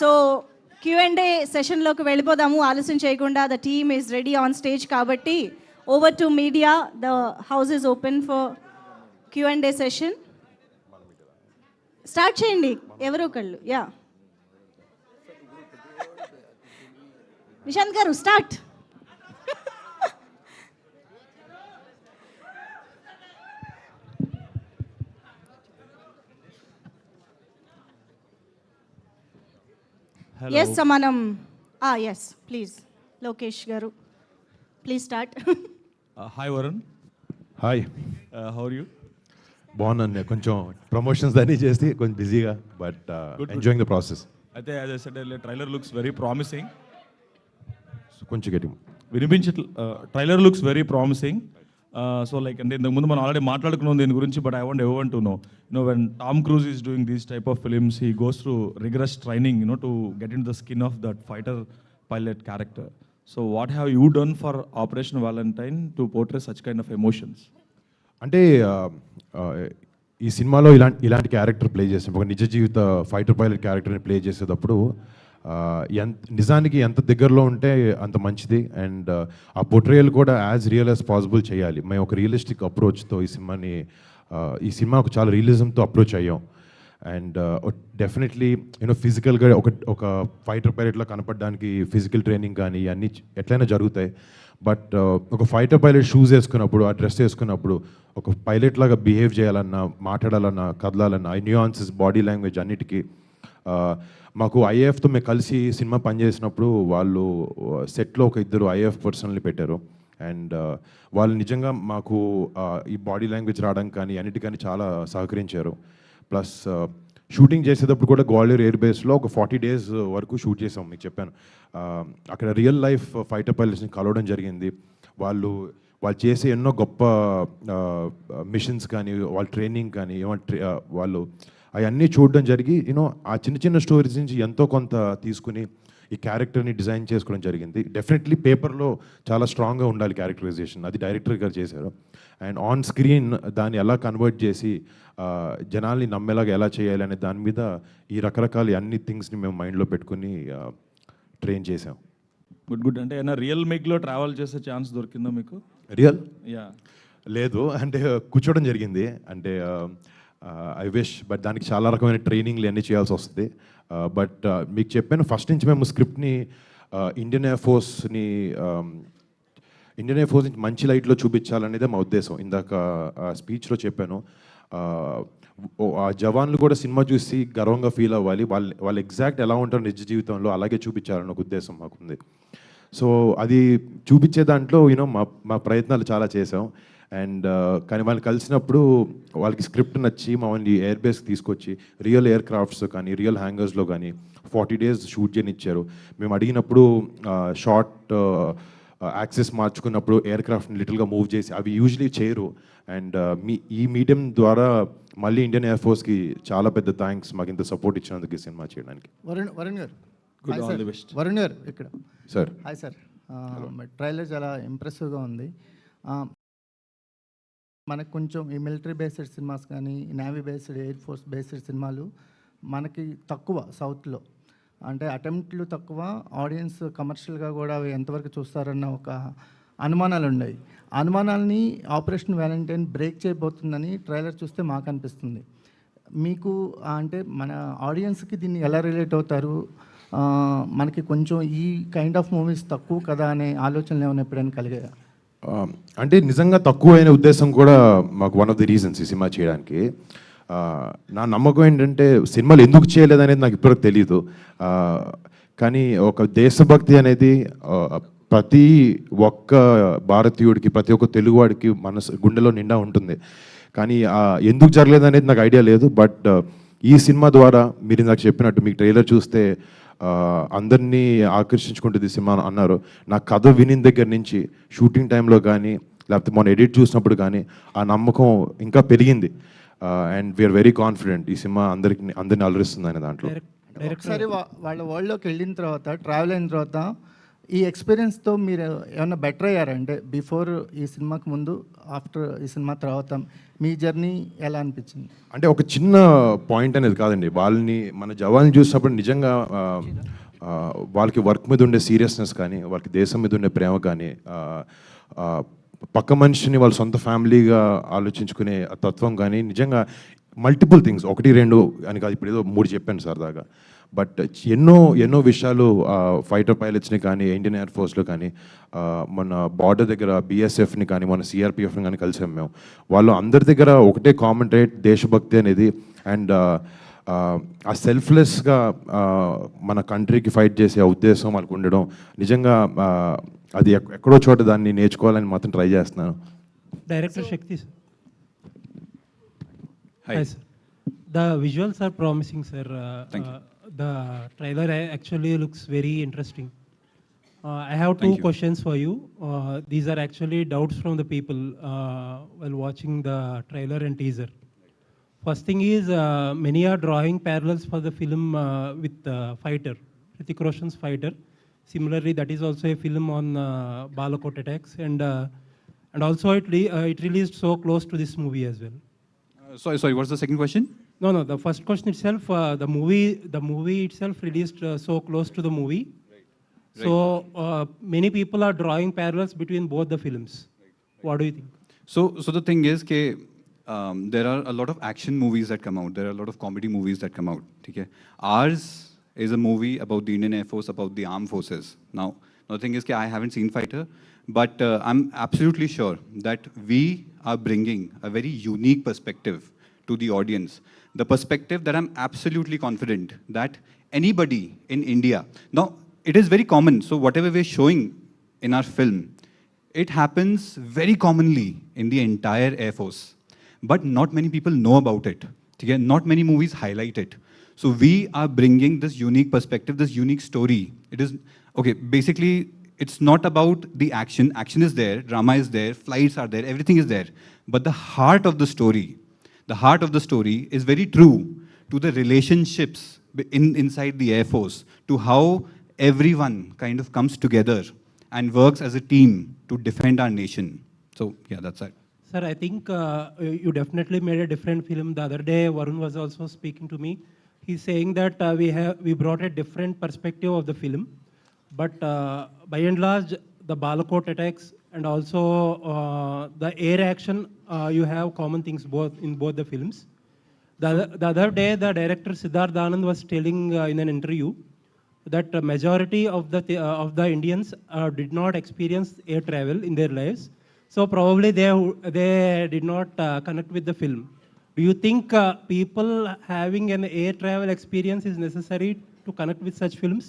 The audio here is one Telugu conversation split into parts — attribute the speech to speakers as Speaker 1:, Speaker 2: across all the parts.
Speaker 1: సో Q&A సెషన్లోకి వెళ్ళిపోదాము ఆలస్యం చేయకుండా. The team is ready on stage కాబట్టి over to media. The house is open for Q&A session. Start చేయండి ఎవరో ఒకళ్ళు. Yeah Nishant garu start. Yes మనం yes please Lokesh garu please start.
Speaker 2: Hi Varun,
Speaker 3: hi,
Speaker 2: how are you?
Speaker 3: బాగున్నాను. కొంచెం ప్రమోషన్స్ అన్నీ చేసి కొంచెం బిజీగా, బట్ ఎంజాయింగ్ ద ప్రాసెస్.
Speaker 2: అయితే as I said trailer looks very promising.
Speaker 3: కొంచెం గట్టి
Speaker 2: వినిపించ trailer looks very promising. So like అంటే ఇంతకుముందు మనం ఆల్రెడీ మాట్లాడుకున్నాం దీని గురించి, but I want ever to know when Tom cruise is doing these type of films he goes through rigorous training to get in the skin of that fighter pilot character. So what have you done for operation Valentine to portray such kind of emotions?
Speaker 3: అంటే ఈ సినిమాలో ఇలాంటి క్యారెక్టర్ ప్లే చేసాం. ఒక నిజ జీవిత ఫైటర్ పైలట్ క్యారెక్టర్ని ప్లే చేసేటప్పుడు నిజానికి ఎంత దగ్గరలో ఉంటే అంత మంచిది. అండ్ ఆ పోర్ట్రేయల్ కూడా యాజ్ రియల్ యాజ్ పాసిబుల్ చేయాలి. మేము ఒక రియలిస్టిక్ అప్రోచ్తో ఈ సినిమాకు చాలా రియలిజంతో అప్రోచ్ అయ్యాం. అండ్ డెఫినెట్లీ ఫిజికల్గా ఒక ఫైటర్ పైలట్లో కనపడడానికి ఫిజికల్ ట్రైనింగ్ కానీ అన్నీ ఎట్లయినా జరుగుతాయి. బట్ ఒక ఫైటర్ పైలట్ షూస్ వేసుకున్నప్పుడు, ఆ డ్రెస్ వేసుకున్నప్పుడు ఒక పైలట్ లాగా బిహేవ్ చేయాలన్నా, మాట్లాడాలన్నా, కదలాలన్నా, ఈ న్యూయాన్సెస్, బాడీ లాంగ్వేజ్ అన్నిటికీ మాకు ఐఏఎఫ్తో మేము కలిసి సినిమా పనిచేసినప్పుడు వాళ్ళు సెట్లో ఒక ఇద్దరు ఐఏఎఫ్ పర్సనల్ని పెట్టారు. అండ్ వాళ్ళు నిజంగా మాకు ఈ బాడీ లాంగ్వేజ్ రావడానికి కానీ అన్నిటికీ చాలా సహకరించారు. ప్లస్ షూటింగ్ చేసేటప్పుడు కూడా గ్వాలియర్ ఎయిర్ బేస్లో ఒక 40 days వరకు షూట్ చేసాం. మీకు చెప్పాను, అక్కడ రియల్ లైఫ్ ఫైటర్ పైలట్స్ని కలవడం జరిగింది. వాళ్ళు చేసే ఎన్నో గొప్ప మిషన్స్ కానీ, వాళ్ళ ట్రైనింగ్ కానీ, వాళ్ళు అవన్నీ చూడడం జరిగి ఆ చిన్న చిన్న స్టోరీస్ నుంచి ఎంతో కొంత తీసుకుని ఈ క్యారెక్టర్ని డిజైన్ చేసుకోవడం జరిగింది. డెఫినెట్లీ పేపర్లో చాలా స్ట్రాంగ్గా ఉండాలి క్యారెక్టరైజేషన్, అది డైరెక్టర్ గారు చేశారు. అండ్ ఆన్ స్క్రీన్ దాన్ని ఎలా కన్వర్ట్ చేసి జనాల్ని నమ్మేలాగా ఎలా చేయాలి అనే దాని మీద ఈ రకరకాల అన్ని థింగ్స్ని మేము మైండ్లో పెట్టుకుని ట్రైన్ చేసాం.
Speaker 2: గుడ్. అంటే ఏమైనా రియల్ మేక్లో ట్రావెల్ చేసే ఛాన్స్ దొరికిందా మీకు?
Speaker 3: రియల్
Speaker 2: యా
Speaker 3: లేదు, అంటే కూర్చోవడం జరిగింది. అంటే ఐ విష్, బట్ దానికి చాలా రకమైన ట్రైనింగ్లు అన్నీ చేయాల్సి వస్తుంది. బట్ మీకు చెప్పాను ఫస్ట్ నుంచి మేము స్క్రిప్ట్ని ఇండియన్ ఎయిర్ ఫోర్స్ నుంచి మంచి లైట్లో చూపించాలనేదే మా ఉద్దేశం. ఇందాక స్పీచ్లో చెప్పాను, ఆ జవాన్లు కూడా సినిమా చూసి గర్వంగా ఫీల్ అవ్వాలి, వాళ్ళు ఎగ్జాక్ట్ ఎలా ఉంటారు నిజ జీవితంలో అలాగే చూపించాలన్న ఒక ఉద్దేశం మాకుంది. సో అది చూపించే దాంట్లో మా ప్రయత్నాలు చాలా చేసాం. అండ్ కానీ వాళ్ళు కలిసినప్పుడు వాళ్ళకి స్క్రిప్ట్ నచ్చి మమ్మల్ని ఎయిర్ బేస్కి తీసుకొచ్చి రియల్ ఎయిర్ క్రాఫ్ట్స్ కానీ, రియల్ హ్యాంగర్స్లో కానీ 40 days షూట్ చేయనిచ్చారు. మేము అడిగినప్పుడు షార్ట్ యాక్సెస్ మార్చుకున్నప్పుడు ఎయిర్ క్రాఫ్ట్ని లిటిల్గా మూవ్ చేసి, అవి యూజువలీ చేయరు. అండ్ ఈ మీడియం ద్వారా మళ్ళీ ఇండియన్ ఎయిర్ ఫోర్స్కి చాలా పెద్ద థ్యాంక్స్, మాకు ఇంత సపోర్ట్ ఇచ్చినందుకు ఈ సినిమా చేయడానికి.
Speaker 4: వరుణ్ గారు,
Speaker 2: good, all the best.
Speaker 4: Varun గారు ఇక్కడ.
Speaker 3: సార్
Speaker 4: హాయ్ సార్, ట్రైలర్ చాలా ఇంప్రెసివ్గా ఉంది. మనకు కొంచెం ఈ మిలిటరీ బేస్డ్ సినిమాస్ కానీ, navy based, air force based సినిమాలు మనకి తక్కువ సౌత్లో. అంటే అటెంప్ట్లు తక్కువ, ఆడియన్స్ కమర్షియల్గా కూడా అవి ఎంతవరకు చూస్తారన్న ఒక అనుమానాలు ఉన్నాయి. అనుమానాలని ఆపరేషన్ వ్యాలంటైన్ బ్రేక్ చేయబోతుందని ట్రైలర్ చూస్తే మాకు అనిపిస్తుంది. మీకు అంటే మన ఆడియన్స్కి దీన్ని ఎలా రిలేట్ అవుతారు? మనకి కొంచెం ఈ కైండ్ ఆఫ్ మూవీస్ తక్కువ కదా అనే ఆలోచనలు ఏమైనా ఎప్పుడైనా కలిగాయా?
Speaker 3: అంటే నిజంగా తక్కువ అయిన ఉద్దేశం కూడా మాకు వన్ ఆఫ్ ది రీజన్స్ ఈ సినిమా చేయడానికి. నా నమ్మకం ఏంటంటే సినిమాలు ఎందుకు చేయలేదనేది నాకు ఇప్పటికి తెలియదు. కానీ ఒక దేశభక్తి అనేది ప్రతి ఒక్క భారతీయుడికి, ప్రతి ఒక్క తెలుగువాడికి గుండెలో నిండా ఉంటుంది. కానీ ఎందుకు జరగలేదు అనేది నాకు ఐడియా లేదు. బట్ ఈ సినిమా ద్వారా మీరు నాకు చెప్పినట్టు మీకు ట్రైలర్ చూస్తే అందరినీ ఆకర్షించుకుంటుంది సినిమా అన్నారు. నా కథ వినిన దగ్గర నుంచి షూటింగ్ టైంలో కానీ, లేకపోతే మొన్న ఎడిట్ చూసినప్పుడు కానీ ఆ నమ్మకం ఇంకా పెరిగింది. అండ్ వీఆర్ వెరీ కాన్ఫిడెంట్ ఈ సినిమా అందరినీ అలరిస్తుంది అనే దాంట్లో.
Speaker 4: ఒకసారి వాళ్ళ వరల్డ్లోకి వెళ్ళిన తర్వాత, ట్రావెల్ అయిన తర్వాత ఈ ఎక్స్పీరియన్స్తో మీరు ఏమన్నా బెటర్ అయ్యారంటే బిఫోర్ ఈ సినిమాకి ముందు, ఆఫ్టర్ ఈ సినిమా తర్వాత మీ జర్నీ ఎలా అనిపించింది?
Speaker 3: అంటే ఒక చిన్న పాయింట్ అనేది కాదండి, వాళ్ళని మన జవాన్లు చూసినప్పుడు నిజంగా వాళ్ళకి వర్క్ మీద ఉండే సీరియస్నెస్ కానీ, వాళ్ళకి దేశం మీద ఉండే ప్రేమ కానీ, పక్క మనిషిని వాళ్ళ సొంత ఫ్యామిలీగా ఆలోచించుకునే ఆ తత్వం కానీ, నిజంగా మల్టిపుల్ థింగ్స్, 1 2 అని కాదు, ఇప్పుడు ఏదో 3 చెప్పాను సరదాగా. బట్ ఎన్నో విషయాలు ఫైటర్ పైలట్స్ని కానీ, ఇండియన్ ఎయిర్ ఫోర్స్లో కానీ, మన బార్డర్ దగ్గర బీఎస్ఎఫ్ని కానీ, మన సిఆర్పిఎఫ్ని కానీ కలిసాం మేము. వాళ్ళు అందరి దగ్గర ఒకటే కామన్ రేట్ దేశభక్తి అనేది, అండ్ ఆ సెల్ఫ్లెస్గా మన కంట్రీకి ఫైట్ చేసే ఉద్దేశం వాళ్ళకు ఉండడం, నిజంగా అది ఎక్కడో చోట దాన్ని నేర్చుకోవాలని మాత్రం ట్రై చేస్తున్నాను.
Speaker 5: Director Shakti, sir. Hi, sir. The visuals are promising, sir.
Speaker 6: Thank you.
Speaker 5: The trailer actually looks very interesting. I have two questions for you. These are actually doubts from the people while watching the trailer and teaser. First thing is, many are drawing parallels for the film with Fighter, Hrithik Roshan's Fighter. Similarly, that is also a film on Balakot attacks, and also it released so close to this movie as well.
Speaker 6: Sorry, what's the second question?
Speaker 5: No, the first question itself, the movie itself released so close to the movie. Right. So many people are drawing parallels between both the films. What do you think?
Speaker 6: So the thing is, there are a lot of action movies that come out. There are a lot of comedy movies that come out. Okay? Ours is a movie about the Indian Air Force, about the armed forces. Now the thing is, I haven't seen Fighter, but I'm absolutely sure that we are bringing a very unique perspective to the audience. The perspective that I'm absolutely confident that anybody in India, now it is very common, so whatever we're showing in our film, it happens very commonly in the entire Air Force, but not many people know about it. Okay? Not many movies highlight it. So we are bringing this unique perspective, this unique story. It is, okay, basically it's not about the action. Action is there, drama is there, flights are there, everything is there. But the heart of the story is very true to the relationships inside the Air Force, to how everyone kind of comes together and works as a team to defend our nation. So yeah, that's it.
Speaker 5: Sir, I think you definitely made a different film. The other day, Varun was also speaking to me. He's saying that we brought a different perspective of the film. But by and large, the Balakot attacks and also the air action, you have common things in both the films. The other day, the director Siddharth Anand was telling in an interview that the majority of the Indians did not experience air travel in their lives. So probably they did not connect with the film. Do you think people having an air travel experience is necessary to connect with such films?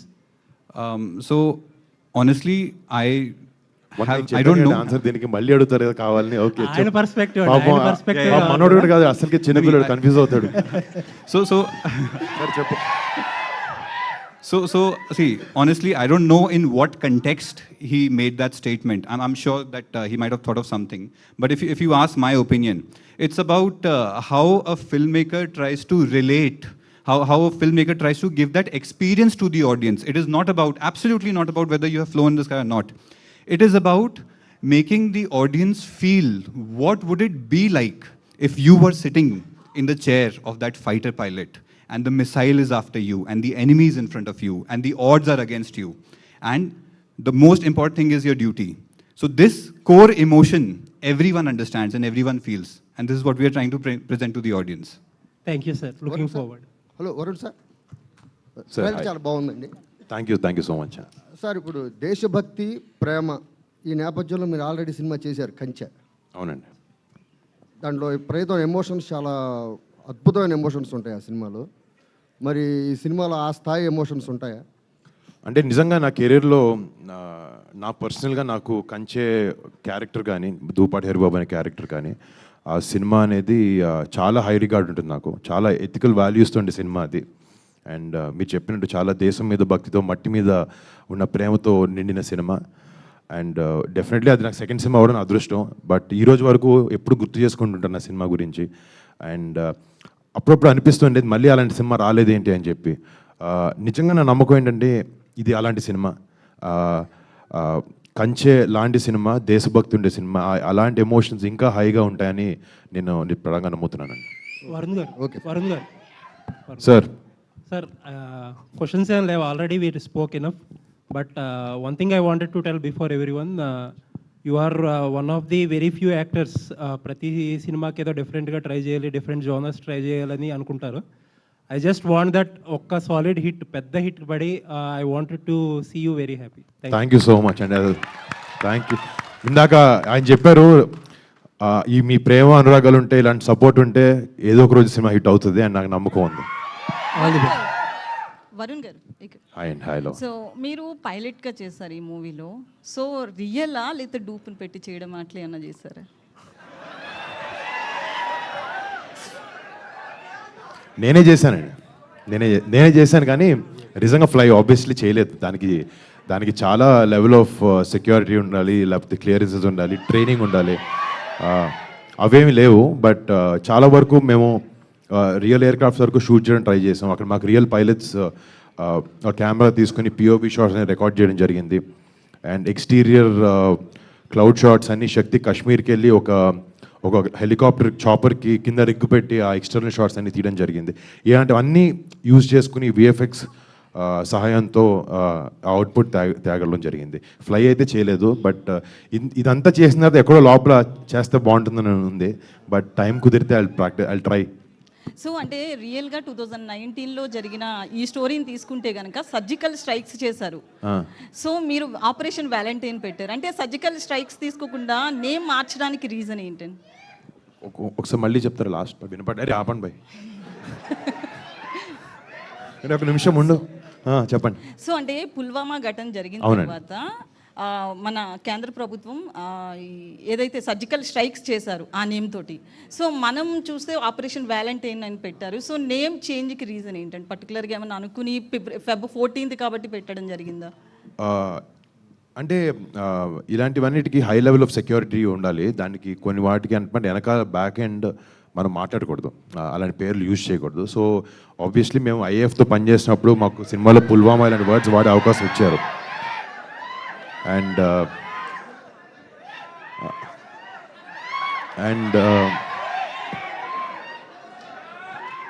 Speaker 6: So honestly, I don't know.
Speaker 3: Answer దీనికి మళ్ళీ అడుగుతారు కదా కావాలని. ఓకే,
Speaker 5: ఆయన perspective,
Speaker 3: మనోడు కూడా కాదు, అసలుకి చిన్నపిల్లడు కన్ఫ్యూజ్ అవుతాడు. చెప్పు.
Speaker 6: So see, honestly, I don't know in what context he made that statement. I'm sure that he might have thought of something. But if you ask my opinion, it's about how a filmmaker tries to relate, how a filmmaker tries to give that experience to the audience. It is not about, absolutely not about whether you have flown in the sky or not. It is about making the audience feel what would it be like if you were sitting in the chair of that fighter pilot and the missile is after you and the enemy is in front of you and the odds are against you. And the most important thing is your duty. So this core emotion, everyone understands and everyone feels. And this is what we are trying to present to the audience.
Speaker 5: Thank you, sir. Looking forward.
Speaker 7: Hello Varun sir.
Speaker 3: Sir,
Speaker 7: trailer చాలా బాగుందండి
Speaker 3: thank you so much.
Speaker 7: Sir. ఇప్పుడు దేశభక్తి, ప్రేమ ఈ నేపథ్యంలో మీరు ఆల్రెడీ సినిమా చేశారు కంచె.
Speaker 3: అవునండి.
Speaker 7: దాంట్లో ప్రయత్నం ఎమోషన్స్ చాలా అద్భుతమైన ఎమోషన్స్ ఉంటాయి ఆ సినిమాలో. మరి ఈ సినిమాలో ఆ స్థాయి ఎమోషన్స్ ఉంటాయా?
Speaker 3: అంటే నిజంగా నా కెరీర్లో నా పర్సనల్గా నాకు కంచే క్యారెక్టర్ కానీ, దూపాటి హరిబాబు అనే క్యారెక్టర్ కానీ, ఆ సినిమా అనేది చాలా హై రికార్డ్ ఉంటుంది నాకు. చాలా ఎథికల్ వాల్యూస్తో ఉండే సినిమా అది. అండ్ మీరు చెప్పినట్టు చాలా దేశం మీద భక్తితో, మట్టి మీద ఉన్న ప్రేమతో నిండిన సినిమా. అండ్ డెఫినెట్లీ అది నాకు సెకండ్ సినిమా అవ్వడం అదృష్టం. బట్ ఈ రోజు వరకు ఎప్పుడు గుర్తు చేసుకుంటుంటాను నా సినిమా గురించి. అండ్ అప్పుడప్పుడు అనిపిస్తుండేది మళ్ళీ అలాంటి సినిమా రాలేదేంటి అని చెప్పి. నిజంగా నా నమ్మకం ఏంటంటే ఇది అలాంటి సినిమా. కంచె లాంటి సినిమా, దేశభక్తి ఉండే సినిమా, అలాంటి ఎమోషన్స్ ఇంకా హైగా ఉంటాయని నేను ప్రధానంగా నమ్ముతున్నానండి.
Speaker 5: వరుణ్ గారు, వరుణ్ గారు,
Speaker 3: sir
Speaker 5: sir, questions and have already we spoke enough. But one thing I wanted to tell before everyone, you are one of the very few actors. ప్రతి సినిమాకి ఏదో డిఫరెంట్గా ట్రై చేయాలి, డిఫరెంట్ జోనర్స్ ట్రై చేయాలని అనుకుంటారు. ఐ జస్ట్ వాంట్ దట్ ఒక్క సాలిడ్ హిట్, పెద్ద హిట్ పడి I wanted to see you very happy.
Speaker 3: Thank you so much అండి. Thank you. ఇందాక ఆయన చెప్పారు ఈ మీ ప్రేమ అనురాగాలు ఉంటే, ఇలాంటి సపోర్ట్ ఉంటే ఏదో ఒక రోజు సినిమా హిట్ అవుతుంది అని నాకు నమ్మకం ఉంది.
Speaker 8: వరుణ్ గారు,
Speaker 3: హాయ్ అండ్ హాయ్లో.
Speaker 8: సో మీరు పైలట్గా చేశారు ఈ మూవీలో. సో రియలా లేకపోతే డూపుని పెట్టి చేయడం అట్లా ఏమన్నా చేశారా?
Speaker 3: నేనే చేశానండి, నేనే చేశాను, కానీ నిజంగా ఫ్లై ఆబ్వియస్లీ చేయలేదు. దానికి చాలా లెవెల్ ఆఫ్ సెక్యూరిటీ ఉండాలి, లేకపోతే క్లియరెన్సెస్ ఉండాలి, ట్రైనింగ్ ఉండాలి. అవేమి లేవు. బట్ చాలా వరకు మేము రియల్ ఎయిర్ క్రాఫ్ట్స్ వరకు షూట్ చేయడం ట్రై చేసాం. అక్కడ మాకు రియల్ పైలట్స్ కెమెరా తీసుకుని పిఓవి షాట్స్ అని రికార్డ్ చేయడం జరిగింది. అండ్ ఎక్స్టీరియర్ క్లౌడ్ షాట్స్ అన్ని శక్తి కాశ్మీర్కి వెళ్ళి ఒక హెలికాప్టర్ చాపర్కి కింద రిగ్గు పెట్టి ఆ ఎక్స్టర్నల్ షాట్స్ అన్ని తీయడం జరిగింది. ఇలాంటివన్నీ యూజ్ చేసుకుని విఎఫ్ఎక్స్ సహాయంతో అవుట్పుట్ తేగడం జరిగింది. ఫ్లై అయితే చేయలేదు. బట్ ఇదంతా చేసిన తర్వాత ఎక్కడో లోపల చేస్తే బాగుంటుందని ఉంది. బట్ టైం కుదిరితే ఐ ట్రై.
Speaker 8: సో అంటే రియల్గా 2019లో జరిగిన ఈ స్టోరీని తీసుకుంటే కనుక సర్జికల్ స్ట్రైక్స్ చేశారు. సో మీరు ఆపరేషన్ వ్యాలంటైన్ పెట్టారు. అంటే సర్జికల్ స్ట్రైక్స్ తీసుకోకుండా నేమ్ మార్చడానికి రీజన్ ఏంటండి?
Speaker 3: ఒకసారి మళ్ళీ చెప్తారు లాస్ట్ వినపడ్డారు. ఆపండి బాయ్, ఒక నిమిషం ఉండు, చెప్పండి.
Speaker 8: సో అంటే పుల్వామా ఘటన జరిగిన తర్వాత మన కేంద్ర ప్రభుత్వం ఏదైతే సర్జికల్ స్ట్రైక్స్ చేశారు ఆ నేమ్ తోటి, సో మనం చూస్తే ఆపరేషన్ వ్యాలంటైన్ అని పెట్టారు. సో నేమ్ చేంజ్కి రీజన్ ఏంటంటే పర్టికులర్గా ఏమన్నా అనుకుని Feb 14th కాబట్టి పెట్టడం జరిగిందా?
Speaker 3: అంటే ఇలాంటివన్నిటికీ హై లెవెల్ ఆఫ్ సెక్యూరిటీ ఉండాలి. దానికి కొన్ని వాటికి అంటే వెనకాల బ్యాక్ ఎండ్ మనం మాట్లాడకూడదు, అలాంటి పేర్లు యూజ్ చేయకూడదు. సో ఆబ్వియస్లీ మేము ఐఏఎఫ్తో పనిచేసినప్పుడు మాకు సినిమాలో పుల్వామా ఇలాంటి వర్డ్స్ వాడే అవకాశం ఇచ్చారు. అండ్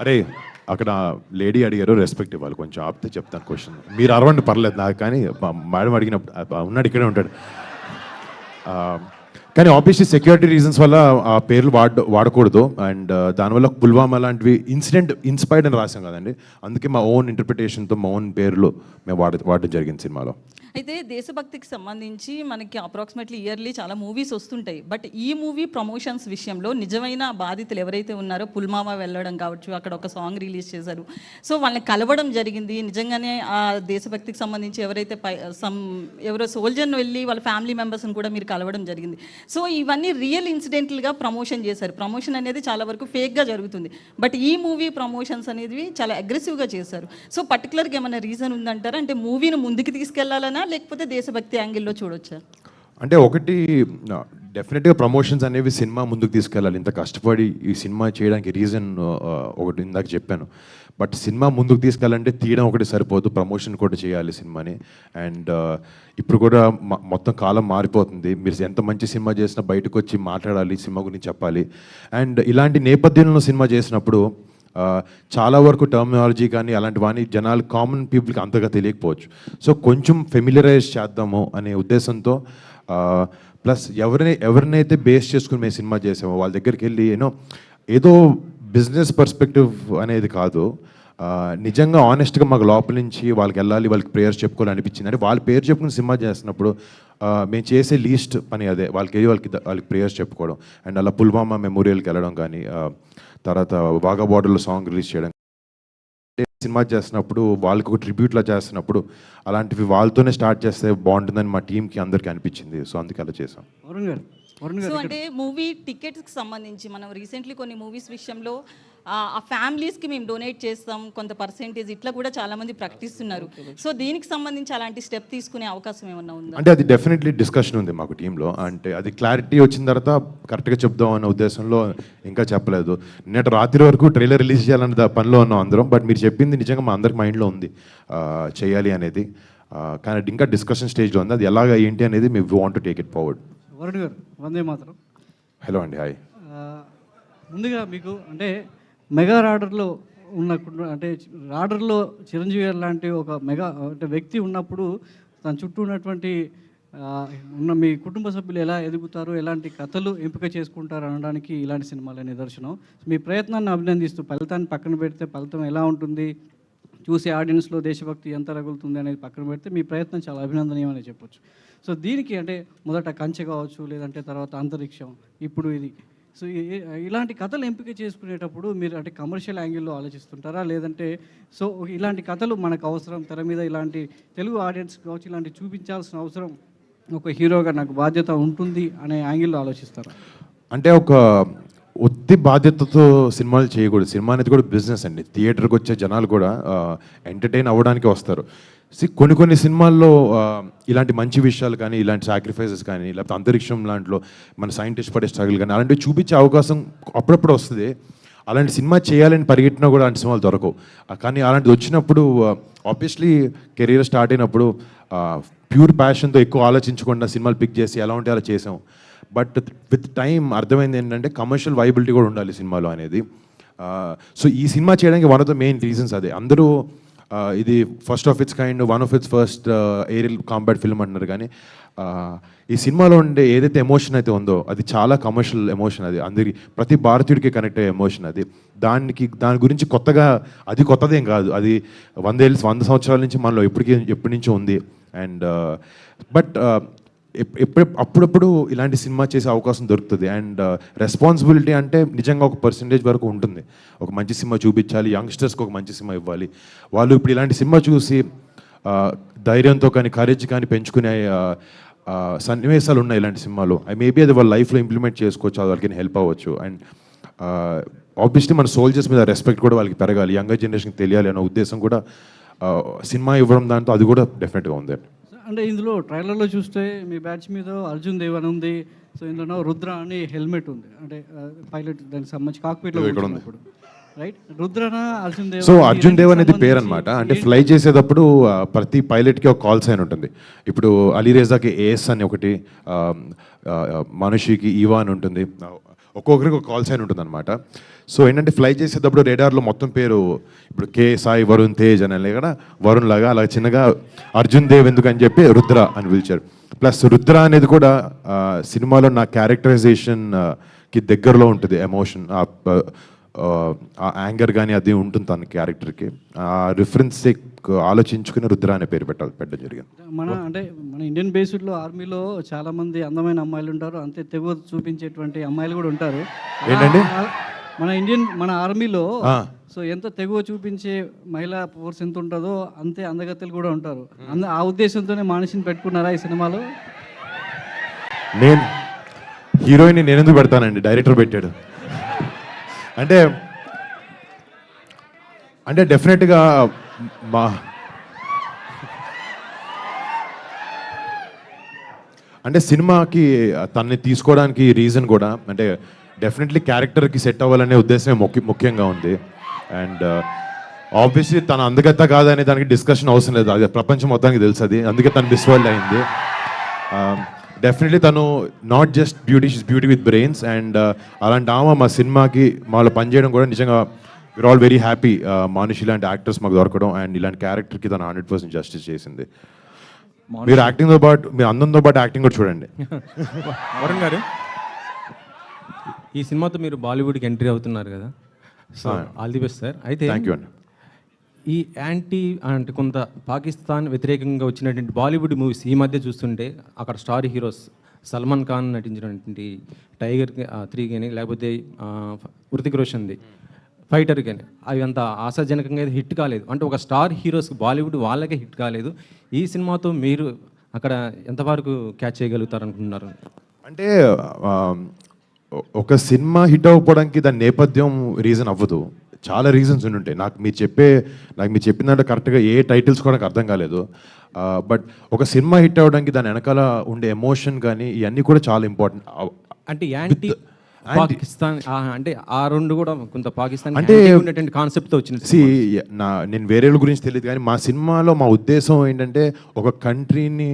Speaker 3: అరే అక్కడ లేడీ అడిగారు, రెస్పెక్ట్ ఇవ్వాలి, కొంచెం ఆపితే చెప్తాను క్వశ్చన్. మీరు అరవండి పర్లేదు నాకు, కానీ మేడం అడిగినప్పుడు ఉన్నాడు, ఇక్కడే ఉంటాడు. కానీ ఆబ్వియస్లీ సెక్యూరిటీ రీజన్స్ వల్ల ఆ పేర్లు వాడకూడదు. అండ్ దానివల్ల పుల్వామా లాంటివి ఇన్సిడెంట్ ఇన్స్పైర్డ్ అని రాసాం కదండి, అందుకే మా ఓన్ ఇంటర్ప్రిటేషన్తో మా ఓన్ పేర్లు మేము వాడడం జరిగింది సినిమాలో.
Speaker 8: అయితే దేశభక్తికి సంబంధించి మనకి అప్రాక్సిమేట్లీ ఇయర్లీ చాలా మూవీస్ వస్తుంటాయి. బట్ ఈ మూవీ ప్రమోషన్స్ విషయంలో నిజమైన బాధితులు ఎవరైతే ఉన్నారో పుల్వామా వెళ్ళడం కావచ్చు, అక్కడ ఒక సాంగ్ రిలీజ్ చేశారు, సో వాళ్ళని కలవడం జరిగింది. నిజంగానే ఆ దేశభక్తికి సంబంధించి ఎవరైతే ఎవరో సోల్జర్ను వెళ్ళి వాళ్ళ ఫ్యామిలీ మెంబర్స్ని కూడా మీరు కలవడం జరిగింది. సో ఇవన్నీ రియల్ ఇన్సిడెంట్లుగా ప్రమోషన్ చేశారు. ప్రమోషన్ అనేది చాలా వరకు ఫేక్గా జరుగుతుంది. బట్ ఈ మూవీ ప్రమోషన్స్ అనేది చాలా అగ్రెసివ్గా చేశారు. సో పర్టికులర్గా ఏమైనా రీజన్ ఉందంటారా? అంటే మూవీని ముందుకు తీసుకెళ్లాలన్నా లేకపోతే దేశభక్తి యాంగిల్లో చూడొచ్చా?
Speaker 3: అంటే ఒకటి డెఫినెట్గా ప్రమోషన్స్ అనేవి సినిమా ముందుకు తీసుకెళ్ళాలి. ఇంత కష్టపడి ఈ సినిమా చేయడానికి రీజన్ ఒకటి ఇందాక చెప్పాను. బట్ సినిమా ముందుకు తీసుకెళ్ళాలంటే తీయడం ఒకటి సరిపోదు, ప్రమోషన్ కూడా చేయాలి సినిమాని. అండ్ ఇప్పుడు కూడా మొత్తం కాలం మారిపోతుంది. మీరు ఎంత మంచి సినిమా చేసినా బయటకు వచ్చి మాట్లాడాలి, సినిమా గురించి చెప్పాలి. అండ్ ఇలాంటి నేపథ్యంలో సినిమా చేసినప్పుడు చాలా వరకు టర్మినాలజీ కానీ అలాంటివన్నీ జనాలు కామన్ పీపుల్కి అంతగా తెలియకపోవచ్చు. సో కొంచెం ఫెమిలియరైజ్ చేద్దాము అనే ఉద్దేశంతో ప్లస్ ఎవరినైతే బేస్ చేసుకుని మేము సినిమా చేసామో వాళ్ళ దగ్గరికి వెళ్ళి ఏదో బిజినెస్ పర్స్పెక్టివ్ అనేది కాదు, నిజంగా ఆనెస్ట్గా మాకు లోపల నుంచి వాళ్ళకి వెళ్ళాలి, వాళ్ళకి ప్రేయర్స్ చెప్పుకోవాలి అనిపించింది. అంటే వాళ్ళ పేరు చెప్పుకుని సినిమా చేస్తున్నప్పుడు మేము చేసే లీస్ట్ పని అదే, వాళ్ళకి ప్రేయర్స్ చెప్పుకోవడం. అండ్ అలా పుల్వామా మెమోరియల్కి వెళ్ళడం కానీ, తర్వాత వాఘా బార్డర్లో సాంగ్ రిలీజ్ చేయడం, సినిమా చేస్తున్నప్పుడు వాళ్ళకి ఒక ట్రిబ్యూట్లా చేస్తున్నప్పుడు అలాంటివి వాళ్ళతోనే స్టార్ట్ చేస్తే బాగుంటుందని మా టీంకి అందరికీ అనిపించింది. సో అందుకే అలా చేసాం.
Speaker 8: సో అంటే మూవీ టికెట్స్కి సంబంధించి మనం రీసెంట్లీ కొన్ని మూవీస్ విషయంలో ఆ ఫ్యామిలీస్కి మేము డొనేట్ చేస్తాం కొంత పర్సెంటేజ్, ఇట్లా కూడా చాలామంది ప్రకటిస్తున్నారు. సో దీనికి సంబంధించి అలాంటి స్టెప్ తీసుకునే అవకాశం ఏమన్నా ఉందా?
Speaker 3: అంటే అది డెఫినెట్లీ డిస్కషన్ ఉంది మాకు టీంలో. అంటే అది క్లారిటీ వచ్చిన తర్వాత కరెక్ట్గా చెప్దాం అన్న ఉద్దేశంలో ఇంకా చెప్పలేదు. నిన్నటి రాత్రి వరకు ట్రైలర్ రిలీజ్ చేయాలన్న పనిలో ఉన్నాం అందరం. బట్ మీరు చెప్పింది నిజంగా మా అందరికి మైండ్లో ఉంది చేయాలి అనేది. కానీ ఇంకా డిస్కషన్ స్టేజ్లో ఉంది. అది ఎలాగ ఏంటి అనేది me want to take it forward.
Speaker 9: Varun గారు వందే మాత్రం.
Speaker 3: హలో అండి, హాయ్.
Speaker 9: ముందుగా మీకు అంటే మెగా రాడర్లో అంటే రాడర్లో చిరంజీవి గారు లాంటి ఒక మెగా అంటే వ్యక్తి ఉన్నప్పుడు తన చుట్టూ ఉన్నటువంటి ఉన్న మీ కుటుంబ సభ్యులు ఎలా ఎదుగుతారు, ఎలాంటి కథలు ఎంపిక చేసుకుంటారు అనడానికి ఇలాంటి సినిమాలే నిదర్శనం. మీ ప్రయత్నాన్ని అభినందిస్తూ ఫలితాన్ని పక్కన పెడితే ఫలితం ఎలా ఉంటుంది, చూసే ఆడియన్స్లో దేశభక్తి ఎంత రగులుతుంది అనేది పక్కన పెడితే మీ ప్రయత్నం చాలా అభినందనీయమని చెప్పొచ్చు. సో దీనికి అంటే మొదట కంచె కావచ్చు, లేదంటే తర్వాత అంతరిక్షం, ఇప్పుడు ఇది. సో ఇలాంటి కథలు ఎంపిక చేసుకునేటప్పుడు మీరు అంటే కమర్షియల్ యాంగిల్లో ఆలోచిస్తుంటారా, లేదంటే సో ఇలాంటి కథలు మనకు అవసరం, తెర మీద ఇలాంటి తెలుగు ఆడియన్స్ కావచ్చు ఇలాంటి చూపించాల్సిన అవసరం ఒక హీరోగా నాకు బాధ్యత ఉంటుంది అనే యాంగిల్లో ఆలోచిస్తారా?
Speaker 3: అంటే ఒక ఒత్తి బాధ్యతతో సినిమాలు చేయకూడదు. సినిమా అనేది కూడా బిజినెస్ అండి. థియేటర్కి వచ్చే జనాలు కూడా ఎంటర్టైన్ అవ్వడానికి వస్తారు. కొన్ని సినిమాల్లో ఇలాంటి మంచి విషయాలు కానీ, ఇలాంటి సాక్రిఫైసెస్ కానీ, లేకపోతే అంతరిక్షం లాంటిలో మన సైంటిస్ట్ పడే స్ట్రగుల్ కానీ అలాంటివి చూపించే అవకాశం అప్పుడప్పుడు వస్తుంది. అలాంటి సినిమా చేయాలని పరిగెట్టినా కూడా అలాంటి సినిమాలు దొరకవు. కానీ అలాంటిది వచ్చినప్పుడు ఆబ్వియస్లీ కెరీర్ స్టార్ట్ అయినప్పుడు ప్యూర్ ప్యాషన్తో ఎక్కువ ఆలోచించకుండా సినిమాలు పిక్ చేసి ఎలా ఉంటే అలా చేసాం. బట్ విత్ టైం అర్థమైంది ఏంటంటే కమర్షియల్ వైబిలిటీ కూడా ఉండాలి సినిమాలో అనేది. సో ఈ సినిమా చేయడానికి one of the main reasons అదే. అందరూ ఇది first of its kind, one of its first aerial combat film అంటున్నారు. కానీ ఈ సినిమాలో ఉండే ఏదైతే ఎమోషన్ అయితే ఉందో అది చాలా కమర్షియల్ ఎమోషన్. అది అందరికి ప్రతి భారతీయుడికి కనెక్ట్ అయ్యే ఎమోషన్ అది. దాని గురించి కొత్తగా అది కొత్తదేం కాదు. అది 100 సంవత్సరాల నుంచి మనలో ఎప్పటి నుంచో ఉంది. అండ్ బట్ అప్పుడప్పుడు ఇలాంటి సినిమా చేసే అవకాశం దొరుకుతుంది. అండ్ రెస్పాన్సిబిలిటీ అంటే నిజంగా ఒక పర్సంటేజ్ వరకు ఉంటుంది. ఒక మంచి సినిమా చూపించాలి, యంగ్స్టర్స్కి ఒక మంచి సినిమా ఇవ్వాలి. వాళ్ళు ఇప్పుడు ఇలాంటి సినిమా చూసి ధైర్యంతో కానీ కరేజ్ కానీ పెంచుకునే సన్నివేశాలు ఉన్నాయి ఇలాంటి సినిమాలో. మేబీ అది వాళ్ళ లైఫ్లో ఇంప్లిమెంట్ చేసుకోవచ్చు, అది వాళ్ళకి హెల్ప్ అవ్వచ్చు. అండ్ ఆబ్వియస్లీ మన సోల్జర్స్ మీద రెస్పెక్ట్ కూడా వాళ్ళకి పెరగాలి, యంగర్ జనరేషన్కి తెలియాలి అనే ఉద్దేశం కూడా సినిమా ఇవ్వడం దాంతో అది కూడా డెఫినెట్గా ఉంది.
Speaker 9: అంటే ఇందులో ట్రైలర్లో చూస్తే మీ బ్యాచ్ మీద అర్జున్ దేవ్ అని ఉంది. సో ఇందులో రుద్ర అని హెల్మెట్ ఉంది, అంటే పైలట్ దానికి సంబంధించి కాక్పిట్లో ఉన్నప్పుడు రైట్. రుద్రనా అర్జున్ దేవ్?
Speaker 3: సో అర్జున్ దేవ్ అనేది పేరు అనమాట. అంటే ఫ్లై చేసేటప్పుడు ప్రతి పైలట్కి ఒక కాల్ సైన్ ఉంటుంది. ఇప్పుడు అలీరేజాకి ఏఎస్ అని ఒకటి, మనుషికి ఈవా అని ఉంటుంది, ఒక్కొక్కరికి ఒక కాల్ సైన్ ఉంటుంది అనమాట. సో ఏంటంటే ఫ్లై చేసేటప్పుడు రేడార్లో మొత్తం పేరు ఇప్పుడు కే సాయి వరుణ్ తేజ్ అని కదా, వరుణ్ లాగా అలా చిన్నగా అర్జున్ దేవ్ ఎందుకని చెప్పి రుద్ర అని పిలిచారు. ప్లస్ రుద్ర అనేది కూడా సినిమాలో నా క్యారెక్టరైజేషన్కి దగ్గరలో ఉంటుంది. ఎమోషన్, ఆ యాంగర్ కానీ అది ఉంటుంది తన క్యారెక్టర్కి. ఆ రిఫరెన్స్ ఆలోచించుకుని రుద్ర అనే పేరు పెట్టడం జరిగింది.
Speaker 9: మన ఇండియన్ బేస్డ్లో ఆర్మీలో చాలా మంది అందమైన అమ్మాయిలు ఉంటారు, అంతే తెగ చూపించేటువంటి అమ్మాయిలు కూడా ఉంటారు.
Speaker 3: ఏంటండి
Speaker 9: మన ఆర్మీలో సో ఎంత తెగువ చూపించే మహిళా ఫోర్స్ ఎంత ఉంటుందో అంతే అందగత్తెలు కూడా ఉంటారు. ఆ ఉద్దేశంతోనే మనిషిని పెట్టుకున్నారా ఈ సినిమాలో?
Speaker 3: నేను హీరోయిన్ నేను ఎందుకు పెడతానండి, డైరెక్టర్ పెట్టాడు. అంటే డెఫినెట్గా అంటే సినిమాకి తనని తీసుకోవడానికి రీజన్ కూడా అంటే డెఫినెట్లీ క్యారెక్టర్కి సెట్ అవ్వాలనే ఉద్దేశమే ముఖ్యంగా ఉంది. అండ్ ఆబ్వియస్లీ తన అందగత్త కాదనే దానికి డిస్కషన్ అవసరం లేదు, అది ప్రపంచం మొత్తానికి తెలుసు. అది అందుకే తను మిస్ వరల్డ్ అయింది. డెఫినెట్లీ తను not just beauty, she's beauty with brains. And అలాంటి ఆమె మా సినిమాకి మాలో పనిచేయడం కూడా నిజంగా వీఆర్ ఆల్ వెరీ హ్యాపీ. మనిషి ఇలాంటి యాక్టర్స్ మాకు దొరకడం అండ్ ఇలాంటి క్యారెక్టర్కి తను 100% జస్టిస్ చేసింది. మీరు యాక్టింగ్తో పాటు, మీరు అందంతో పాటు యాక్టింగ్ కూడా చూడండి.
Speaker 10: వరుణ్ గారు, ఈ సినిమాతో మీరు బాలీవుడ్కి ఎంట్రీ అవుతున్నారు కదా, so all the best sir. అయితే
Speaker 3: థ్యాంక్ యూ అండి.
Speaker 10: ఈ యాంటీ అంటే కొంత పాకిస్తాన్ వ్యతిరేకంగా వచ్చినటువంటి బాలీవుడ్ మూవీస్ ఈ మధ్య చూస్తుంటే అక్కడ స్టార్ హీరోస్ సల్మాన్ ఖాన్ నటించినటువంటి టైగర్ 3 కానీ లేకపోతే హృతిక్ రోషన్ది ఫైటర్ కానీ అవి అంత ఆశాజనకంగా హిట్ కాలేదు. అంటే ఒక స్టార్ హీరోస్కి బాలీవుడ్ వాళ్ళకే హిట్ కాలేదు. ఈ సినిమాతో మీరు అక్కడ ఎంతవరకు క్యాచ్ చేయగలుగుతారు అనుకుంటున్నారు?
Speaker 3: అంటే ఒక సినిమా హిట్ అవ్వడానికి దాని నేపథ్యం రీజన్ అవ్వదు, చాలా రీజన్స్ ఉంటాయి. నాకు మీరు చెప్పినంటే కరెక్ట్గా ఏ టైటిల్స్ కూడా నాకు అర్థం కాలేదు. బట్ ఒక సినిమా హిట్ అవ్వడానికి దాని వెనకాల ఉండే ఎమోషన్ కానీ ఇవన్నీ కూడా చాలా ఇంపార్టెంట్.
Speaker 10: అంటే యాంటీ పాకిస్తాన్ అంటే ఆ రెండు కూడా కొంత పాకిస్తాన్
Speaker 3: అంటే
Speaker 10: ఉండేటువంటి కాన్సెప్ట్తో వచ్చిన
Speaker 3: సి నేను వేరే వాళ్ళ గురించి తెలియదు కానీ మా సినిమాలో మా ఉద్దేశం ఏంటంటే ఒక కంట్రీని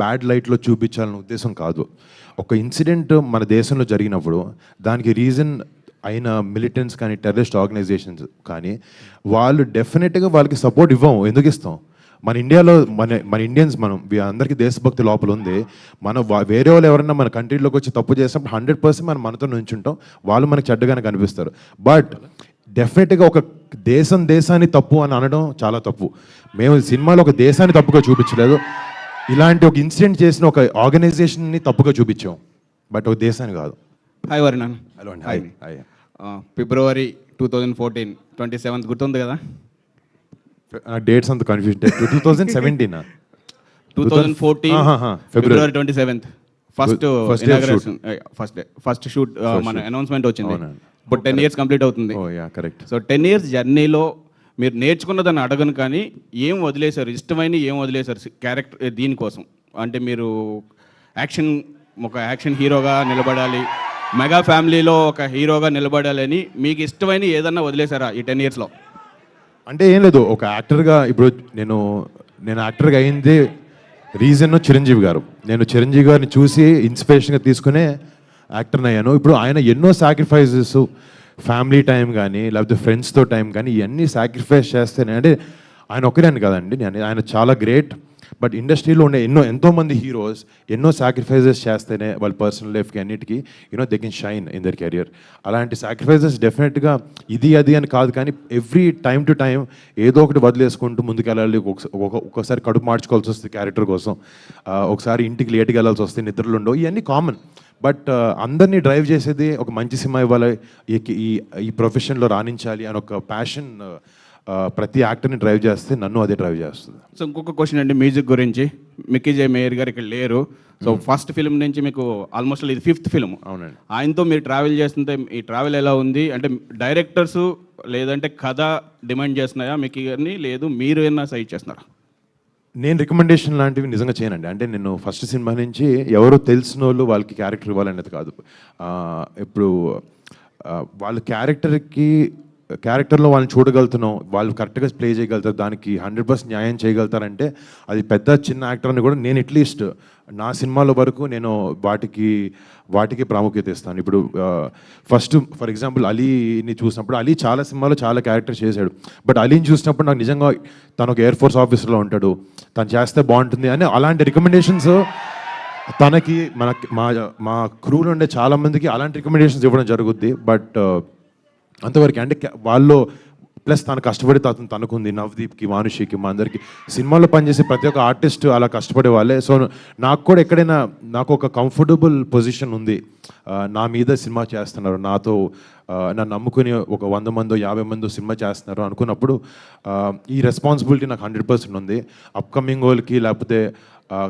Speaker 3: బ్యాడ్ లైట్లో చూపించాలనే ఉద్దేశం కాదు. ఒక ఇన్సిడెంట్ మన దేశంలో జరిగినప్పుడు దానికి రీజన్ అయిన మిలిటెంట్స్ కానీ టెర్రరిస్ట్ ఆర్గనైజేషన్స్ కానీ వాళ్ళు డెఫినెట్గా వాళ్ళకి సపోర్ట్ ఇవ్వము. ఎందుకు ఇస్తాం? మన ఇండియాలో మన ఇండియన్స్ అందరికీ దేశభక్తి లోపల ఉంది. వేరే వాళ్ళు ఎవరైనా మన కంట్రీలోకి వచ్చి తప్పు చేసినప్పుడు 100% మనం మనతో నుంచుంటాం, వాళ్ళు మనకు చెడ్డగానే కనిపిస్తారు. బట్ డెఫినెట్గా ఒక దేశాన్ని తప్పు అని అనడం చాలా తప్పు. మేము సినిమాలో ఒక దేశాన్ని తప్పుగా చూపించలేదు, ఇలాంటి ఒక ఇన్సిడెంట్ చేసిన ఒక ఆర్గనైజేషన్ని తప్పుగా చూపించాం, బట్ ఒక దేశాన్ని కాదు.
Speaker 11: హాయ్ వరుణ్.
Speaker 3: హలో అండి. Hi hi.
Speaker 11: ఫిబ్రవరి 2014 27th గుర్తుంది కదా?
Speaker 3: డేట్స్ అంత confuse. 2017
Speaker 11: 2014 February 27th first shoot మన అనౌన్స్మెంట్ వచ్చింది. ఇప్పుడు 10 years కంప్లీట్ అవుతుంది.
Speaker 3: కరెక్ట్.
Speaker 11: సో 10 years జర్నీలో మీరు నేర్చుకున్నదాన్ని అడగను, కానీ ఏం వదిలేశారు, ఇష్టమైన ఏం వదిలేశారు క్యారెక్టర్ దీనికోసం? అంటే మీరు ఒక యాక్షన్ హీరోగా నిలబడాలి, మెగా ఫ్యామిలీలో ఒక హీరోగా నిలబడాలని మీకు ఇష్టమైన ఏదన్నా వదిలేశారా ఈ 10 yearsలో?
Speaker 3: అంటే ఏం లేదు, ఒక యాక్టర్గా ఇప్పుడు నేను యాక్టర్గా అయింది రీజన్ చిరంజీవి గారు. నేను చిరంజీవి గారిని చూసి ఇన్స్పిరేషన్గా తీసుకునే యాక్టర్ని అయ్యాను. ఇప్పుడు ఆయన ఎన్నో సాక్రిఫైజెస్, ఫ్యామిలీ టైం కానీ లేకపోతే ఫ్రెండ్స్తో టైం కానీ ఇవన్నీ సాక్రిఫైస్ చేస్తేనే, అంటే ఆయన ఒక్కరే కదండి, ఆయన చాలా గ్రేట్. బట్ ఇండస్ట్రీలో ఉండే ఎంతోమంది హీరోస్ ఎన్నో సాక్రిఫైజెస్ చేస్తేనే వాళ్ళ పర్సనల్ లైఫ్కి అన్నిటికీ they can shine in their career. అలాంటి సాక్రిఫైజెస్ డెఫినెట్గా ఇది అది అని కాదు, కానీ ఎవ్రీ టైం టు టైం ఏదో ఒకటి వదిలేసుకుంటూ ముందుకెళ్ళాలి. ఒక్కొక్కసారి కడుపు మార్చుకోవాల్సి వస్తుంది క్యారెక్టర్ కోసం, ఒకసారి ఇంటికి లేట్గా వెళ్ళాల్సి వస్తే నిద్రలు ఉండవు, ఇవన్నీ కామన్. బట్ అందరినీ డ్రైవ్ చేసేది ఒక మంచి సినిమా ఇవ్వాలి, ఈ ప్రొఫెషన్లో రాణించాలి అని ఒక ప్యాషన్ ప్రతి యాక్టర్ని డ్రైవ్ చేస్తే నన్ను అదే డ్రైవ్ చేస్తుంది.
Speaker 11: సో ఇంకొక క్వశ్చన్ అండి, మ్యూజిక్ గురించి. మిక్కీ జే మేయర్ గారు ఇక్కడ లేరు. సో ఫస్ట్ ఫిల్మ్ నుంచి మీకు ఆల్మోస్ట్ ఇది 5th ఫిల్మ్.
Speaker 3: అవునండి.
Speaker 11: ఆయనతో మీరు ట్రావెల్ చేస్తుంటే ఈ ట్రావెల్ ఎలా ఉంది? అంటే డైరెక్టర్స్ లేదంటే కథ డిమాండ్ చేస్తున్నాయా మిక్కీ గారిని, లేదు మీరు ఏమన్నా సైడ్ చేస్తున్నారా?
Speaker 3: నేను రికమెండేషన్ లాంటివి నిజంగా చేయనండి. అంటే నేను ఫస్ట్ సినిమా నుంచి ఎవరో తెలిసిన వాళ్ళు వాళ్ళకి క్యారెక్టర్ ఇవ్వాలనేది కాదు. ఇప్పుడు వాళ్ళ క్యారెక్టర్లో వాళ్ళని చూడగలుగుతున్నాం, వాళ్ళు కరెక్ట్గా ప్లే చేయగలుగుతారు, దానికి 100% న్యాయం చేయగలుగుతారంటే అది పెద్ద చిన్న యాక్టర్ అని కూడా నేను అట్లీస్ట్ నా సినిమాల వరకు నేను వాటికి ప్రాముఖ్యత ఇస్తాను. ఇప్పుడు ఫర్ ఎగ్జాంపుల్ అలీని చూసినప్పుడు అలీ చాలా సినిమాలో చాలా క్యారెక్టర్ చేశాడు, బట్ అలీని చూసినప్పుడు నాకు నిజంగా తను ఒక ఎయిర్ ఫోర్స్ ఆఫీసర్లో ఉంటాడు, తను చేస్తే బాగుంటుంది అని అలాంటి రికమెండేషన్స్ తనకి మా క్రూలో ఉండే చాలామందికి అలాంటి రికమెండేషన్స్ ఇవ్వడం జరుగుద్ది. బట్ అంతవరకు అంటే వాళ్ళు ప్లస్ తను కష్టపడి తనకుంది, నవదీప్కి, మానుషికి, మా అందరికి సినిమాలో పనిచేసే ప్రతి ఒక్క ఆర్టిస్ట్ అలా కష్టపడే వాళ్ళే. సో నాకు కూడా ఎక్కడైనా నాకు ఒక కంఫర్టబుల్ పొజిషన్ ఉంది, నా మీద సినిమా చేస్తున్నారు, నన్ను నమ్ముకుని ఒక 100 మందో 50 మందో సినిమా చేస్తున్నారు అనుకున్నప్పుడు ఈ రెస్పాన్సిబిలిటీ నాకు 100% ఉంది. అప్కమింగ్ వాళ్ళకి లేకపోతే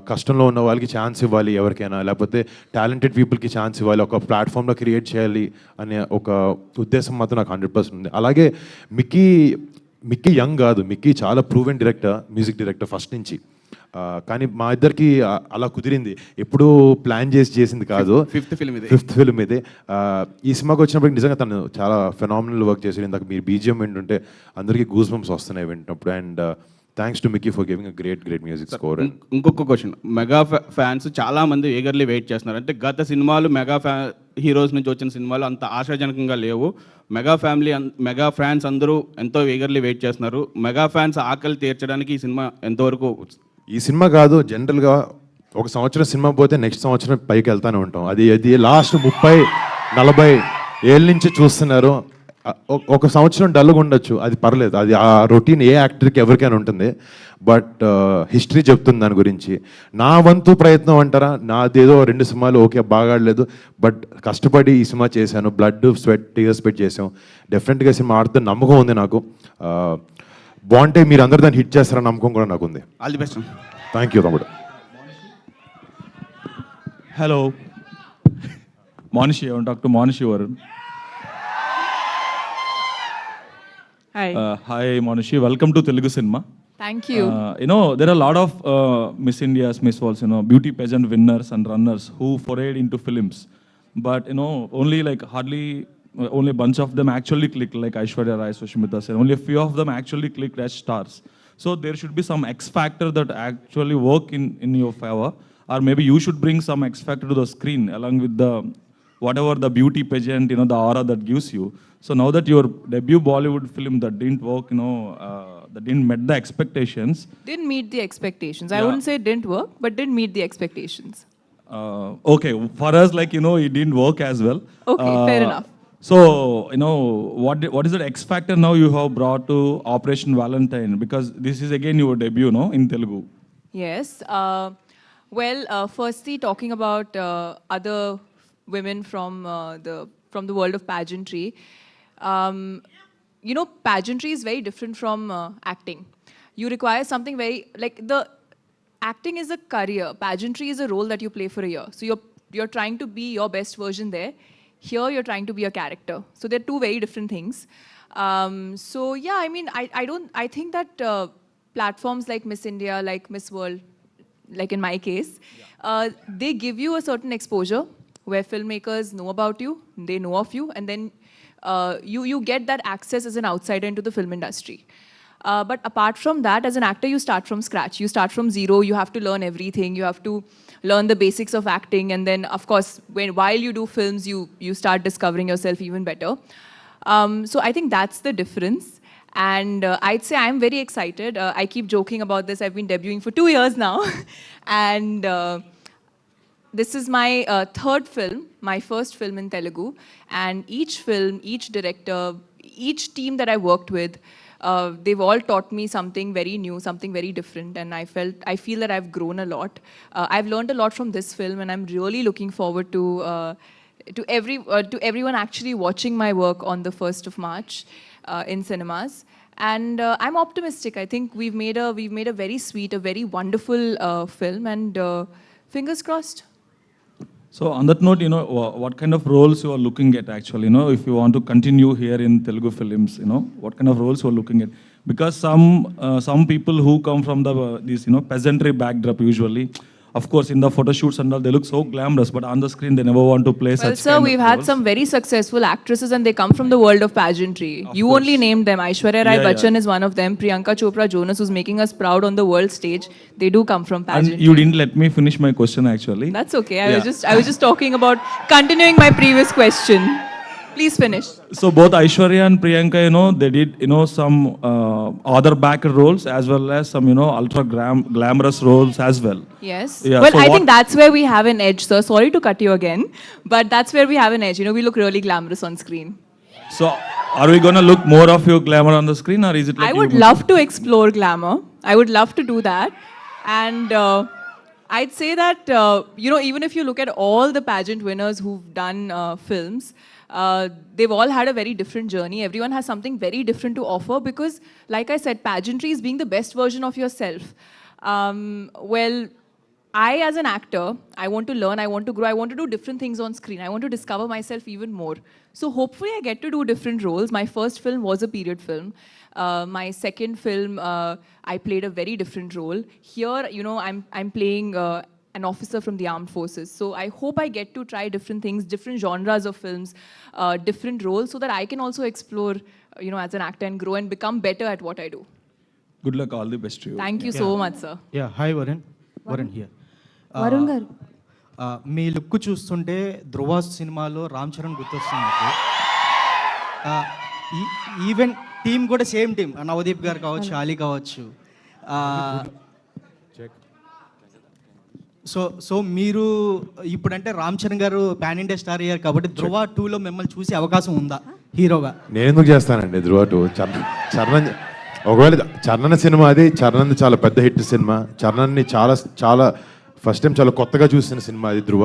Speaker 3: కష్టంలో ఉన్న వాళ్ళకి ఛాన్స్ ఇవ్వాలి, ఎవరికైనా లేకపోతే టాలెంటెడ్ పీపుల్కి ఛాన్స్ ఇవ్వాలి, ఒక ప్లాట్ఫామ్లో క్రియేట్ చేయాలి అనే ఒక ఉద్దేశం మాత్రం నాకు 100% ఉంది. అలాగే మిక్కీ యంగ్ కాదు, మిక్కీ చాలా ప్రూవెన్ మ్యూజిక్ డైరెక్టర్ ఫస్ట్ నుంచి. కానీ మా ఇద్దరికి అలా కుదిరింది, ఎప్పుడూ ప్లాన్ చేసింది కాదు.
Speaker 11: 5th
Speaker 3: ఫిల్మ్ ఇది. ఈ సినిమాకి వచ్చినప్పుడు నిజంగా తను చాలా ఫెనామినల్ వర్క్ చేసి, ఇందాక మీరు బీజిఎం వింటుంటే అందరికీ గూస్ బంప్స్ వస్తున్నాయి వింటున్నప్పుడు. And thanks to Mickey for giving a great music score.
Speaker 11: ఇంకొక క్వశ్చన్, మెగా ఫ్యాన్స్ చాలా మంది ఈగర్లీ వెయిట్ చేస్తున్నారు. అంటే గత సినిమాలు హీరోస్ నుంచి వచ్చిన సినిమాలు అంత ఆశాజనకంగా లేవు. మెగా ఫ్యాన్స్ అందరూ ఎంతో ఈగర్లీ వెయిట్ చేస్తున్నారు. మెగా ఫ్యాన్స్ ఆకలి తీర్చడానికి ఈ సినిమా ఎంతవరకు?
Speaker 3: ఈ సినిమా కాదు, జనరల్గా ఒక సంవత్సరం సినిమా పోతే నెక్స్ట్ సంవత్సరం పైకి వెళ్తానే ఉంటాం. అది లాస్ట్ 30-40 ఏళ్ళ నుంచి చూస్తున్నారు. ఒక సంవత్సరం డల్గా ఉండొచ్చు, అది పర్లేదు, అది ఆ రొటీన్ ఏ యాక్టర్కి ఎవరికైనా ఉంటుంది. బట్ హిస్టరీ చెప్తుంది దాని గురించి. నా వంతు ప్రయత్నం అంటారా, నాదేదో 2 సినిమాలు ఓకే బాగాడలేదు, బట్ కష్టపడి ఈ సినిమా చేశాను, బ్లడ్ స్వెట్ టీయర్స్ పెట్టి చేసాం. డెఫినెట్గా సినిమా ఆడుతున్న నమ్మకం ఉంది నాకు. బాగుంటే మీరు అందరు దాన్ని హిట్ చేస్తారని నమ్మకం కూడా నాకు ఉంది.
Speaker 11: All the best.
Speaker 3: Thank you తమ్ముడు.
Speaker 2: Hello Monishi, I want to talk to Monishi Varun.
Speaker 12: Hi.
Speaker 2: Hi Monishi, welcome to Telugu Cinema.
Speaker 12: Thank you.
Speaker 2: There are a lot of Miss Indias, Miss Worlds, beauty pageant winners and runners who forayed into films. but you know, only like hardly only a bunch of them actually clicked, like Aishwarya Rai, Sushmita Sen. Only a few of them actually clicked as stars. So there should be some X factor that actually work in your favor, or maybe you should bring some X factor to the screen along with the whatever the beauty pageant, you know, the aura that gives you. So now that your debut Bollywood film that didn't work, you know, that didn't met the expectations.
Speaker 12: Didn't meet the expectations. I
Speaker 2: Yeah.
Speaker 12: wouldn't say it didn't work, but didn't meet the expectations.
Speaker 2: Okay, for us, like, you know, it didn't work as well.
Speaker 12: Okay, fair enough.
Speaker 2: So, you know, what is that X factor now you have brought to Operation Valentine? Because this is again your debut, no, in Telugu.
Speaker 12: Yes. Firstly, talking about other women from the world of pageantry, you know, pageantry is very different from acting. You require something very like the acting is a career. Pageantry is a role that you play for a year. So you're trying to be your best version there. Here you're trying to be a character. So they're two very different things. So yeah, I mean, I think that platforms like Miss India, like Miss World, like in my case, they give you a certain exposure where filmmakers know about you, they know of you, and then you get that access as an outsider into the film industry. But apart from that, as an actor, you start from scratch. You start from zero. You have to learn everything. You have to learn the basics of acting. And then, of course, while you do films, you start discovering yourself even better. So I think that's the difference. And I'd say I'm very excited. I keep joking about this. I've been debuting for 2 years now. And this is my third film, my first film in Telugu. And each film, each director, each team that I worked with, they've all taught me something very new, something very different, and I feel that I've grown a lot. I've learned a lot from this film, and I'm really looking forward to everyone actually watching my work on the 1st of March in cinemas. And I'm optimistic. I think we've made a very sweet, a very wonderful film, and fingers crossed.
Speaker 2: So on that note, you know, what kind of roles you are looking at actually, you know, if you want to continue here in Telugu films, you know, what kind of roles you are looking at? Because some people who come from this, you know, peasantry backdrop usually, of course, in the photo shoots and all, they look so glamorous, but on the screen, they never want to play
Speaker 12: Well,
Speaker 2: such
Speaker 12: sir,
Speaker 2: kind
Speaker 12: we've
Speaker 2: of
Speaker 12: had
Speaker 2: roles.
Speaker 12: some very successful actresses and they come from the world of pageantry. You
Speaker 2: course.
Speaker 12: only named them. Aishwarya Rai
Speaker 2: Yeah,
Speaker 12: Bachchan is one of them. Priyanka Chopra Jonas, who's making us proud on the world stage. They do come from
Speaker 2: And
Speaker 12: pageantry.
Speaker 2: you didn't let me finish my question actually.
Speaker 12: That's okay. I
Speaker 2: Yeah.
Speaker 12: was just talking about continuing my previous question. Please finish.
Speaker 2: So both Aishwarya and Priyanka, you know, they did, you know, some other backer roles as well as some, you know, ultra glamorous roles as well.
Speaker 12: Yes.
Speaker 2: Yeah,
Speaker 12: Well,
Speaker 2: so
Speaker 12: I
Speaker 2: what-
Speaker 12: think that's where we have an edge, sir. Sorry to cut you again, but that's where we have an edge. You know, we look really glamorous on screen.
Speaker 2: So are we gonna look more of your glamour on the screen, or is it like
Speaker 12: I would
Speaker 2: you-
Speaker 12: love to explore glamour. I would love to do that. And I'd say that, you know, even if you look at all the pageant winners who've done films, they've all had a very different journey. Everyone has something very different to offer because, like I said, pageantry is being the best version of yourself. Well, I, as an actor, I want to learn, I want to grow, I want to do different things on screen. I want to discover myself even more. So hopefully I get to do different roles. My first film was a period film. My second film, I played a very different role. Here, you know, I'm playing an officer from the armed forces. So I hope I get to try different things, different genres of films, different roles, so that I can also explore, you know, as an actor and grow and become better at what I do.
Speaker 2: Good luck, all the best to you.
Speaker 12: Thank you so much, sir.
Speaker 13: Yeah hi Varun Varun here
Speaker 1: Varun గారు
Speaker 13: మీ లుక్ చూస్తుంటే ధృవ సినిమాలో రామ్ చరణ్ గుర్తొస్తుంది నాకు ఈవెన్ టీం కూడా సేమ్ టీం నవదీప్ గారు కావచ్చు అలీ కావచ్చు సో మీరు ఇప్పుడంటే రామ్ చరణ్ గారు పాన్ ఇండియా స్టార్ అయ్యారు కాబట్టి ధృవ 2లో మిమ్మల్ని చూసే అవకాశం ఉందా హీరోగా?
Speaker 3: నేను ఎందుకు చేస్తానండి ధృవ 2 చరణ్ ఒకవేళ చరణ్ సినిమా అది చరణ్ చాలా పెద్ద హిట్ సినిమా. చరణ్ని చాలా ఫస్ట్ టైం చాలా కొత్తగా చూసిన సినిమా అది ధృవ.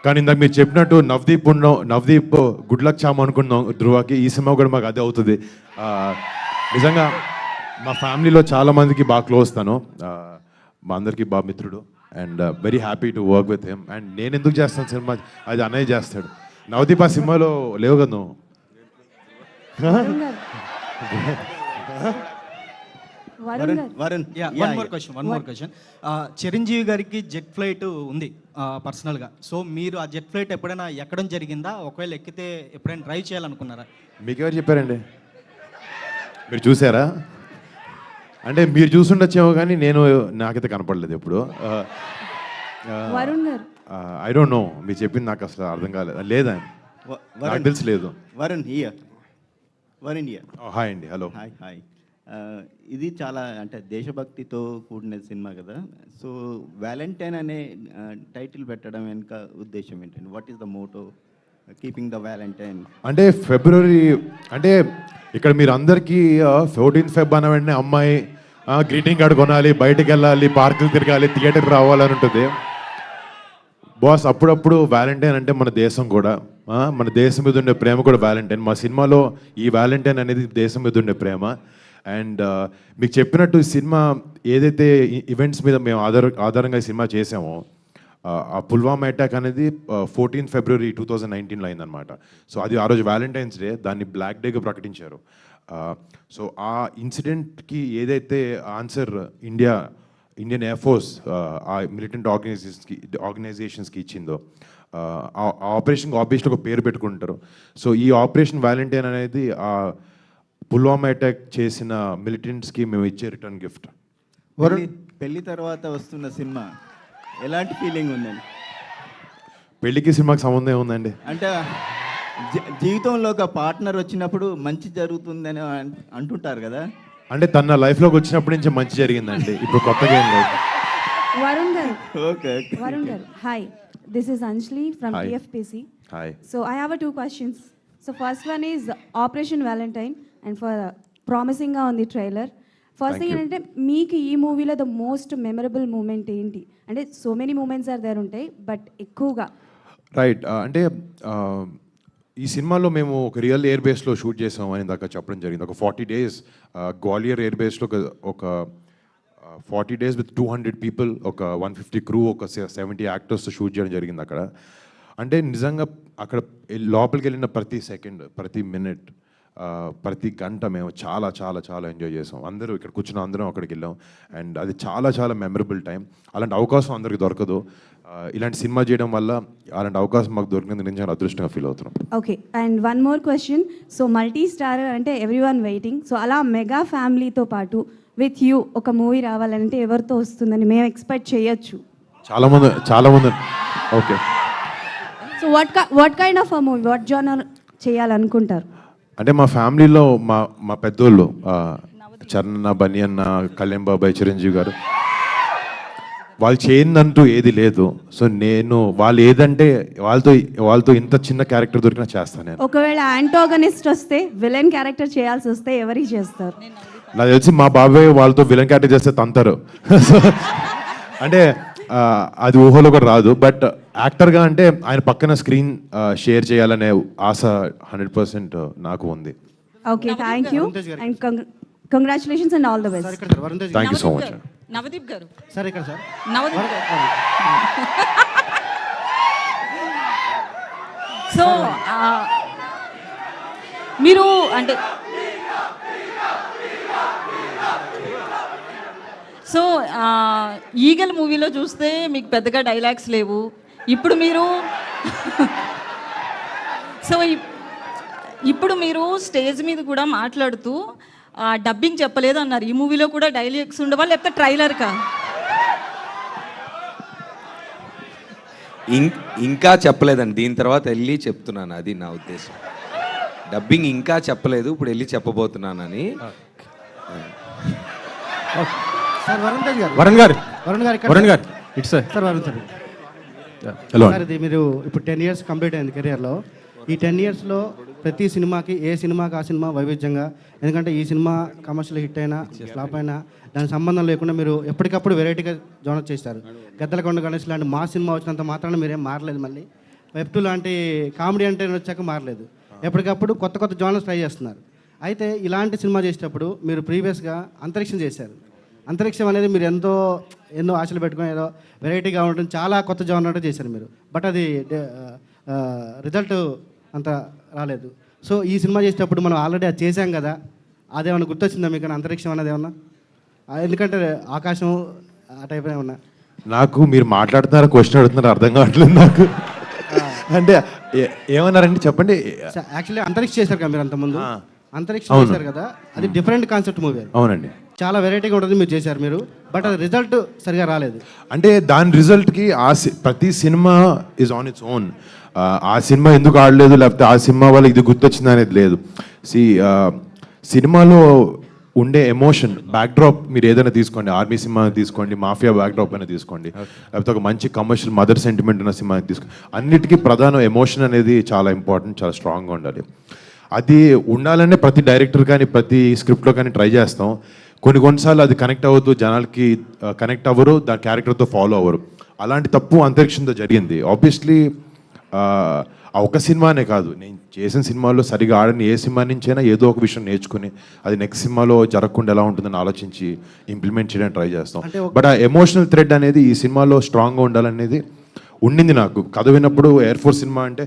Speaker 3: కానీ ఇందాక మీరు చెప్పినట్టు నవదీప్ గుడ్ లక్ చామ్ అనుకున్నాం ధృవకి. ఈ సినిమా కూడా మాకు అదే అవుతుంది. నిజంగా మా ఫ్యామిలీలో చాలా మందికి బాగా క్లోజ్ తను, మా అందరికీ బాగా మిత్రుడు. And very happy to work with him. And నేను ఎందుకు చేస్తాను సినిమా, అది అన్నయ్య చేస్తాడు. నవదీప్ ఆ సినిమాలో లేవు కదా నువ్వు?
Speaker 1: వరుణ్ గారు.
Speaker 13: Varun one more question Chiranjeevi గారికి జెట్ ఫ్లైట్ ఉంది పర్సనల్గా. సో మీరు ఆ జెట్ ఫ్లైట్ ఎప్పుడైనా ఎక్కడం జరిగిందా? ఒకవేళ ఎక్కితే ఎప్పుడైనా డ్రైవ్ చేయాలనుకున్నారా?
Speaker 3: మీకెవరు చెప్పారండి? మీరు చూసారా? అంటే మీరు చూసుండొచ్చేమో కానీ నాకైతే కనపడలేదు ఎప్పుడు.
Speaker 1: వరుణ్ గారు.
Speaker 3: ఐ డోంట్ నో, మీరు చెప్పింది నాకు అసలు అర్థం కాలేదు. లేదా నాకు తెలిసి లేదు.
Speaker 14: వరుణ్ హియర్.
Speaker 3: హాయ్ అండి, హలో.
Speaker 14: హాయ్. ఇది చాలా అంటే దేశభక్తితో కూడిన సినిమా కదా. సో వ్యాలంటైన్ అనే టైటిల్ పెట్టడం వెనుక ఉద్దేశం ఏంటండి? What is the motto keeping the valentine?
Speaker 3: అంటే ఫిబ్రవరి అంటే ఇక్కడ మీరు అందరికీ 14 ఫెబ్ అన్న వెంటనే అమ్మాయి గ్రీటింగ్ కార్డు కొనాలి, బయటకు వెళ్ళాలి, పార్కులు తిరగాలి, థియేటర్కి రావాలని ఉంటుంది. బాస్, అప్పుడప్పుడు వ్యాలంటైన్ అంటే మన దేశం కూడా, మన దేశం మీద ఉండే ప్రేమ కూడా వ్యాలంటైన్. మా సినిమాలో ఈ వ్యాలంటైన్ అనేది దేశం మీద ఉండే ప్రేమ. అండ్ మీకు చెప్పినట్టు ఈ సినిమా ఏదైతే ఈవెంట్స్ మీద మేము ఆధారంగా ఈ సినిమా చేసామో, ఆ పుల్వామా అటాక్ అనేది 14 ఫిబ్రవరి 2019లో అయిందనమాట. సో అది ఆ రోజు వ్యాలంటైన్స్ డే, దాన్ని బ్లాక్ డేగా ప్రకటించారు. సో ఆ ఇన్సిడెంట్కి ఏదైతే ఆన్సర్ ఇండియన్ ఎయిర్ ఫోర్స్ ఆ మిలిటెంట్ ఆర్గనైజేషన్స్కి ఇచ్చిందో, ఆ ఆపరేషన్కి ఆబ్వియస్లీ ఒక పేరు పెట్టుకుంటారు. సో ఈ ఆపరేషన్ వ్యాలంటైన్ అనేది ఆ పుల్వామా అటాక్ చేసిన మిలిటెంట్స్కి మేము ఇచ్చే రిటర్న్ గిఫ్ట్.
Speaker 14: పెళ్లి తర్వాత వస్తున్న సినిమా ఎలాంటి ఫీలింగ్ ఉందండి?
Speaker 3: పెళ్ళికి సినిమాకి సంబంధం ఏముందండి?
Speaker 14: అంటే జీవితంలో ఒక పార్ట్నర్ వచ్చినప్పుడు మంచి జరుగుతుందని అంటుంటారు కదా.
Speaker 3: అంటే తన లైఫ్లోకి వచ్చినప్పటి నుంచి మంచి జరిగిందండి, ఇప్పుడు కొత్తగా ఏం లేదు.
Speaker 1: వరుణ్ గారు.
Speaker 14: ఓకే.
Speaker 1: వరుణ్ గారు, hi. This is Anjali from
Speaker 3: Hi.
Speaker 1: TFPC.
Speaker 3: Hi.
Speaker 1: So I have 2 questions. So first one is Operation Valentine, and for promising on the trailer. First thing ఏంటంటే మీకు ఈ మూవీలో ద మోస్ట్ మెమరబుల్ మూమెంట్ ఏంటి? అంటే so many moments are there ఉంటాయి, బట్ ఎక్కువగా
Speaker 3: రైట్. అంటే ఈ సినిమాలో మేము ఒక రియల్ ఎయిర్ బేస్లో షూట్ చేసాం అని దాకా చెప్పడం జరిగింది. ఒక 40 days గ్వాలియర్ ఎయిర్ బేస్లో ఒక 40 days విత్ 200 people, ఒక 150 crew, ఒక 70 యాక్టర్స్తో షూట్ చేయడం జరిగింది అక్కడ. అంటే నిజంగా అక్కడ లోపలికి వెళ్ళిన ప్రతి సెకండ్, ప్రతి మినిట్, ప్రతి గంట మేము చాలా చాలా చాలా ఎంజాయ్ చేసాం. అందరూ ఇక్కడ కూర్చున్న అందరం అక్కడికి వెళ్ళాం. అండ్ అది చాలా చాలా మెమరబుల్ టైం. అలాంటి అవకాశం అందరికి దొరకదు. ఇలాంటి సినిమా చేయడం వల్ల అలాంటి అవకాశం మాకు దొరికినందుకు నేను చాలా అదృష్టంగా ఫీల్ అవుతున్నాం.
Speaker 1: Okay. And one more question. So multi star అంటే ఎవ్రీ వన్ వెయిటింగ్. సో అలా మెగా ఫ్యామిలీతో పాటు విత్ యూ ఒక మూవీ రావాలంటే ఎవరితో వస్తుందని మేము ఎక్స్పెక్ట్ చేయొచ్చు?
Speaker 3: చాలా మంది. Okay.
Speaker 1: So what kind of a movie, what genre చేయాలనుకుంటారు?
Speaker 3: అంటే మా ఫ్యామిలీలో మా పెద్దోళ్ళు చరణ్, బన్నీ అన్న, కళ్యాణ్ బాబాయ్, చిరంజీవి గారు, వాళ్ళు చేయిందంటూ ఏది లేదు. సో వాళ్ళు ఏదంటే వాళ్ళతో ఇంత చిన్న క్యారెక్టర్ దొరికినా చేస్తాను నేను.
Speaker 1: ఒకవేళ యాంటాగనిస్ట్ వస్తే, విలన్ క్యారెక్టర్ చేయాల్సి వస్తే ఎవరికి చేస్తారు?
Speaker 3: నాకు తెలిసి మా బాబాయ్ వాళ్ళతో విలన్ క్యారెక్టర్ చేస్తే తంతారు. అంటే అది ఊహలో కూడా రాదు. బట్ యాక్టర్గా అంటే ఆయన పక్కన స్క్రీన్ షేర్ చేయాలనే ఆశ 100% నాకు ఉంది.
Speaker 1: Okay, thank you and congratulations and all the best.
Speaker 3: Thank you so much.
Speaker 8: Navdeep గారు.
Speaker 13: సార్ ఇక్కడ సార్.
Speaker 8: నవదీప్ గారు. సో మీరు అంటే సో ఈగల్ మూవీలో చూస్తే మీకు పెద్దగా డైలాగ్స్ లేవు. ఇప్పుడు మీరు సో ఇప్పుడు మీరు స్టేజ్ మీద కూడా మాట్లాడుతూ డబ్బింగ్ చెప్పలేదు అన్నారు. ఈ మూవీలో కూడా డైలాగ్స్ ఉండవా, లేకపోతే ట్రైలర్కా?
Speaker 15: ఇంకా చెప్పలేదండి, దీని తర్వాత వెళ్ళి చెప్తున్నాను, అది నా ఉద్దేశం. డబ్బింగ్ ఇంకా చెప్పలేదు, ఇప్పుడు వెళ్ళి చెప్పబోతున్నానని.
Speaker 13: వరుణ్ గారు
Speaker 10: it's
Speaker 13: sir. Varun sir,
Speaker 3: hello.
Speaker 13: Sir ఇది మీరు ఇప్పుడు 10 years కంప్లీట్ అయింది కెరియర్లో. ఈ 10 yearsలో ప్రతి సినిమాకి ఏ సినిమాకి ఆ సినిమా వైవిధ్యంగా, ఎందుకంటే ఈ సినిమా కమర్షియల్ హిట్ అయినా ఫ్లాప్ అయినా దానికి సంబంధం లేకుండా మీరు ఎప్పటికప్పుడు వెరైటీగా జోనర్ చేస్తారు. గద్దలకొండ గణేష్ లాంటి మా సినిమా వచ్చినంత మాత్రాన మీరేం మారలేదు. మళ్ళీ వెబ్2 లాంటి కామెడీ అంటే వచ్చాక మారలేదు. ఎప్పటికప్పుడు కొత్త కొత్త జోనర్స్ ట్రై చేస్తున్నారు. అయితే ఇలాంటి సినిమా చేసేటప్పుడు మీరు ప్రీవియస్గా అంతరిక్షం చేశారు. అంతరిక్షం అనేది మీరు ఎన్నో ఆశలు పెట్టుకుని ఏదో వెరైటీగా ఉండడం, చాలా కొత్త జోనర్ చేశారు మీరు. బట్ అది రిజల్ట్ అంత రాలేదు. సో ఈ సినిమా చేసేటప్పుడు మనం ఆల్రెడీ అది చేశాం కదా, అదేమన్నా గుర్తొచ్చిందా మీకు అంతరిక్షం అన్నది ఏమన్నా? ఎందుకంటే ఆకాశం ఆ టైప్ ఏమన్నా
Speaker 3: నాకు మీరు మాట్లాడుతున్నారా క్వశ్చన్ అడుగుతున్నారా అర్థం కావట్లేదు నాకు. అంటే ఏమన్నారండి చెప్పండి.
Speaker 13: యాక్చువల్లీ అంతరిక్ష చేశారు కదా మీరు అంతకుముందు, అంతరిక్ష
Speaker 3: అవును.
Speaker 13: చేశారు కదా, అది డిఫరెంట్ కాన్సెప్ట్ మూవీ.
Speaker 3: అవునండి.
Speaker 13: చాలా వెరైటీగా ఉంటుంది మీరు చేశారు మీరు, బట్ అది రిజల్ట్ సరిగా రాలేదు.
Speaker 3: అంటే దాని రిజల్ట్కి ప్రతి cinema is on its own. ఆ సినిమా ఎందుకు ఆడలేదు, లేకపోతే ఆ సినిమా వల్ల ఇది గుర్తొచ్చింది అనేది లేదు. సినిమాలో ఉండే ఎమోషన్ బ్యాక్డ్రాప్ మీరు ఏదైనా తీసుకోండి, ఆర్మీ సినిమా తీసుకోండి, మాఫియా బ్యాక్డ్రాప్ అయినా తీసుకోండి, లేకపోతే ఒక మంచి కమర్షియల్ మదర్ సెంటిమెంట్ ఉన్న సినిమా తీసుకోండి, అన్నిటికీ ప్రధాన ఎమోషన్ అనేది చాలా ఇంపార్టెంట్, చాలా స్ట్రాంగ్గా ఉండాలి. అది ఉండాలనే ప్రతి డైరెక్టర్ కానీ ప్రతి స్క్రిప్ట్లో కానీ ట్రై చేస్తాం. కొన్నిసార్లు అది కనెక్ట్ అవ్వదు, జనాలకి కనెక్ట్ అవ్వరు, దాని క్యారెక్టర్తో ఫాలో అవ్వరు. అలాంటి తప్పు అంతరిక్షంతో జరిగింది. ఆబ్వియస్లీ ఆ ఒక సినిమానే కాదు, నేను చేసిన సినిమాల్లో సరిగా ఆడని ఏ సినిమా నుంచైనా ఏదో ఒక విషయం నేర్చుకుని అది నెక్స్ట్ సినిమాలో జరగకుండా ఎలా ఉంటుందని ఆలోచించి ఇంప్లిమెంట్ చేయడానికి ట్రై చేస్తాం. బట్ ఆ ఎమోషనల్ థ్రెడ్ అనేది ఈ సినిమాలో స్ట్రాంగ్గా ఉండాలనేది ఉండింది. నాకు కథ విన్నప్పుడు ఎయిర్ ఫోర్స్ సినిమా అంటే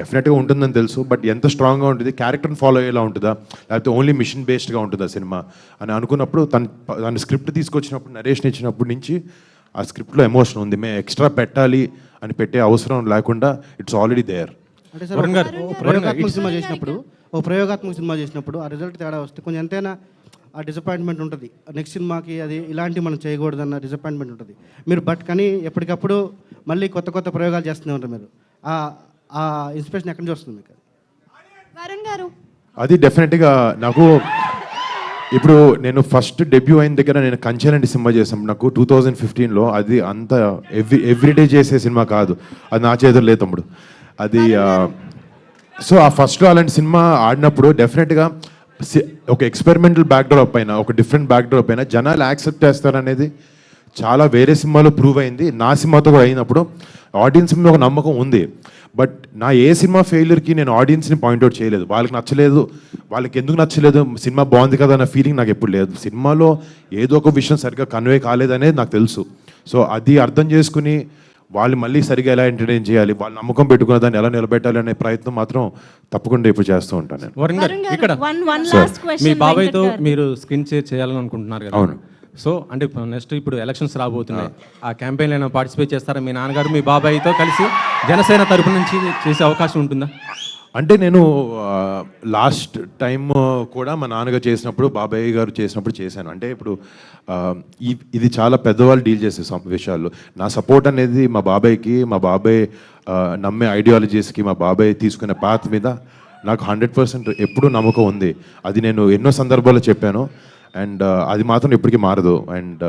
Speaker 3: డెఫినెట్గా ఉంటుందని తెలుసు, బట్ ఎంత స్ట్రాంగ్గా ఉంటుంది, క్యారెక్టర్ని ఫాలో అయ్యేలా ఉంటుందా, లేకపోతే ఓన్లీ మిషన్ బేస్డ్గా ఉంటుందా సినిమా అని అనుకున్నప్పుడు తన స్క్రిప్ట్ తీసుకొచ్చినప్పుడు, నరేషన్ ఇచ్చినప్పటి నుంచి ఆ స్క్రిప్ట్లో ఎమోషన్ ఉంది. మేము ఎక్స్ట్రా పెట్టాలి అని పెట్టే అవసరం లేకుండా ఇట్స్ ఆల్రెడీ దేర్.
Speaker 13: అంటే సార్ ప్రయోగాత్మక సినిమా చేసినప్పుడు ఆ రిజల్ట్ తేడా వస్తే కొంచెం ఎంతైనా ఆ డిసప్పాయింట్మెంట్ ఉంటుంది. నెక్స్ట్ సినిమాకి అది ఇలాంటి మనం చేయకూడదన్న డిసప్పాయింట్మెంట్ ఉంటుంది. మీరు బట్ కానీ ఎప్పటికప్పుడు మళ్ళీ కొత్త కొత్త ప్రయోగాలు చేస్తూనే ఉంటారు. మీరు ఆ ఇన్స్పిరేషన్ ఎక్కడి నుంచి వస్తుంది మీకు?
Speaker 1: వరుణ్ గారు,
Speaker 3: అది డెఫినెట్గా నాకు ఇప్పుడు నేను ఫస్ట్ డెబ్యూ అయిన దగ్గర నేను కంచెలండి సినిమా చేసాను. నాకు 2015లో అది అంత ఎవ్రీడే చేసే సినిమా కాదు, అది నా చేతులు లేదు తమ్ముడు అది. సో ఆ ఫస్ట్లో అలాంటి సినిమా ఆడినప్పుడు డెఫినెట్గా ఒక ఎక్స్పెరిమెంటల్ బ్యాక్డ్రాప్ అయినా, ఒక డిఫరెంట్ బ్యాక్డ్రాప్ అయినా జనాలు యాక్సెప్ట్ చేస్తారనేది చాలా వేరే సినిమాలో ప్రూవ్ అయింది. నా సినిమాతో కూడా అయినప్పుడు ఆడియన్స్ మీద ఒక నమ్మకం ఉంది. బట్ నా ఏ సినిమా ఫెయిల్యూర్కి నేను ఆడియన్స్ని పాయింట్అవుట్ చేయలేదు. వాళ్ళకి నచ్చలేదు, వాళ్ళకి ఎందుకు నచ్చలేదు, సినిమా బాగుంది కదా అన్న ఫీలింగ్ నాకు ఎప్పుడు లేదు. సినిమాలో ఏదో ఒక విషయం సరిగ్గా కన్వే కాలేదనేది నాకు తెలుసు. సో అది అర్థం చేసుకుని వాళ్ళు మళ్ళీ సరిగా ఎలా ఎంటర్టైన్ చేయాలి, వాళ్ళు నమ్మకం పెట్టుకున్న దాన్ని ఎలా నిలబెట్టాలి అనే ప్రయత్నం మాత్రం తప్పకుండా ఇప్పుడు చేస్తూ ఉంటాను నేను.
Speaker 10: వరుణ్ గారు, ఇక్కడ మీ బాబాయ్తో మీరు స్క్రీన్ షేర్ చేయాలని అనుకుంటున్నారు కదా?
Speaker 3: అవును.
Speaker 10: సో అంటే నెక్స్ట్ ఇప్పుడు ఎలక్షన్స్ రాబోతున్నాయి, ఆ క్యాంపెయిన్లో ఏమైనా పార్టిసిపేట్ చేస్తారా? మీ నాన్నగారు మీ బాబాయ్తో కలిసి జనసేన తరపు నుంచి చేసే అవకాశం ఉంటుందా?
Speaker 3: అంటే నేను లాస్ట్ టైం కూడా మా నాన్నగారు చేసినప్పుడు, బాబాయ్ గారు చేసినప్పుడు చేశాను. అంటే ఇప్పుడు ఇది చాలా పెద్దవాళ్ళు డీల్ చేసే విషయాల్లో నా సపోర్ట్ అనేది మా బాబాయ్కి, మా బాబాయ్ నమ్మే ఐడియాలజీస్కి, మా బాబాయ్ తీసుకునే పాత్ మీద నాకు 100% ఎప్పుడూ నమ్మకం ఉంది. అది నేను ఎన్నో సందర్భాల్లో చెప్పాను, అండ్ అది మాత్రం ఎప్పటికీ మారదు. అండ్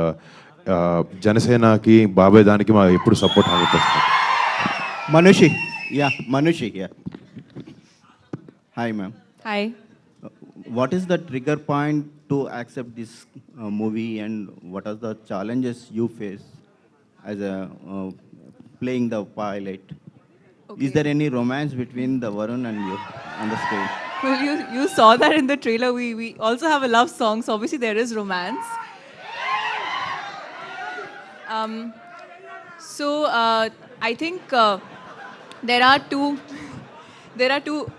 Speaker 3: జనసేనకి, బాబాయ్ దానికి మా ఎప్పుడు support 100%.
Speaker 14: Manushi, yeah. Hi, ma'am.
Speaker 12: Hi.
Speaker 14: What is the trigger point to accept this movie, and what are the challenges you face as a playing the pilot?
Speaker 12: Okay.
Speaker 14: Is there any romance between the Varun and you on the screen?
Speaker 12: Well, you saw that in the trailer. We also have a love song, so obviously there is romance. I think there are two.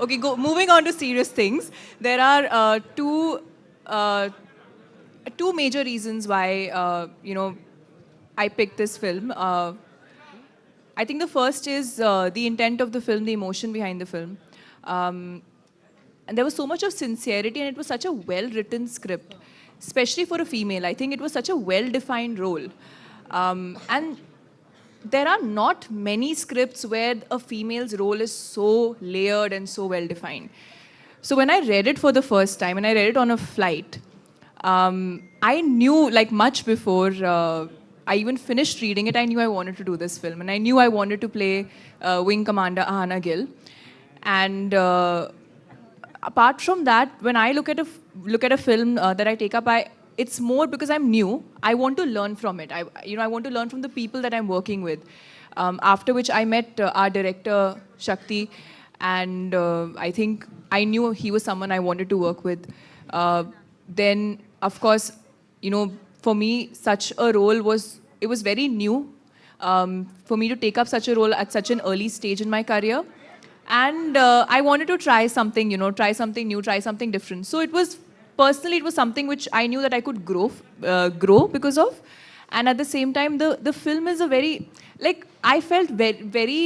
Speaker 12: Okay, moving on to serious things. There are two major reasons why I picked this film. I think the first is the intent of the film, the emotion behind the film. And there was so much of sincerity, and it was such a well-written script, especially for a female. I think it was such a well-defined role. And there are not many scripts where a female's role is so layered and so well-defined. So when I read it for the first time, and I read it on a flight, I knew, like much before I even finished reading it, I knew I wanted to do this film. And I knew I wanted to play Wing Commander Ahana Gill. And apart from that, when I look at a film that I take up, it's more because I'm new. I want to learn from it. I want to learn from the people that I'm working with. After which I met our director Shakti, and I think I knew he was someone I wanted to work with. Then, of course, for me, such a role was very new for me to take up such a role at such an early stage in my career. And I wanted to try something, try something new, try something different. So it was personally, it was something which I knew that I could grow because of. And at the same time, the film is a very, like, I felt very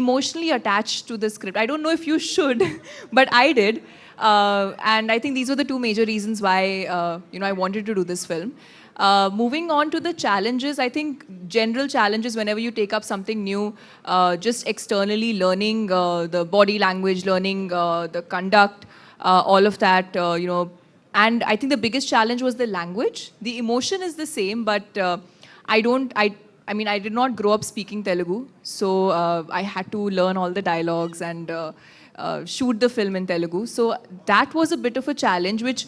Speaker 12: emotionally attached to the script. I don't know if you should, but I did. And I think these were the two major reasons why, I wanted to do this film. Moving on to the challenges, I think general challenges whenever you take up something new, just externally learning the body language, learning the conduct, all of that, and I think the biggest challenge was the language. The emotion is the same, but I did not grow up speaking Telugu, so I had to learn all the dialogues and shoot the film in Telugu. So that was a bit of a challenge, which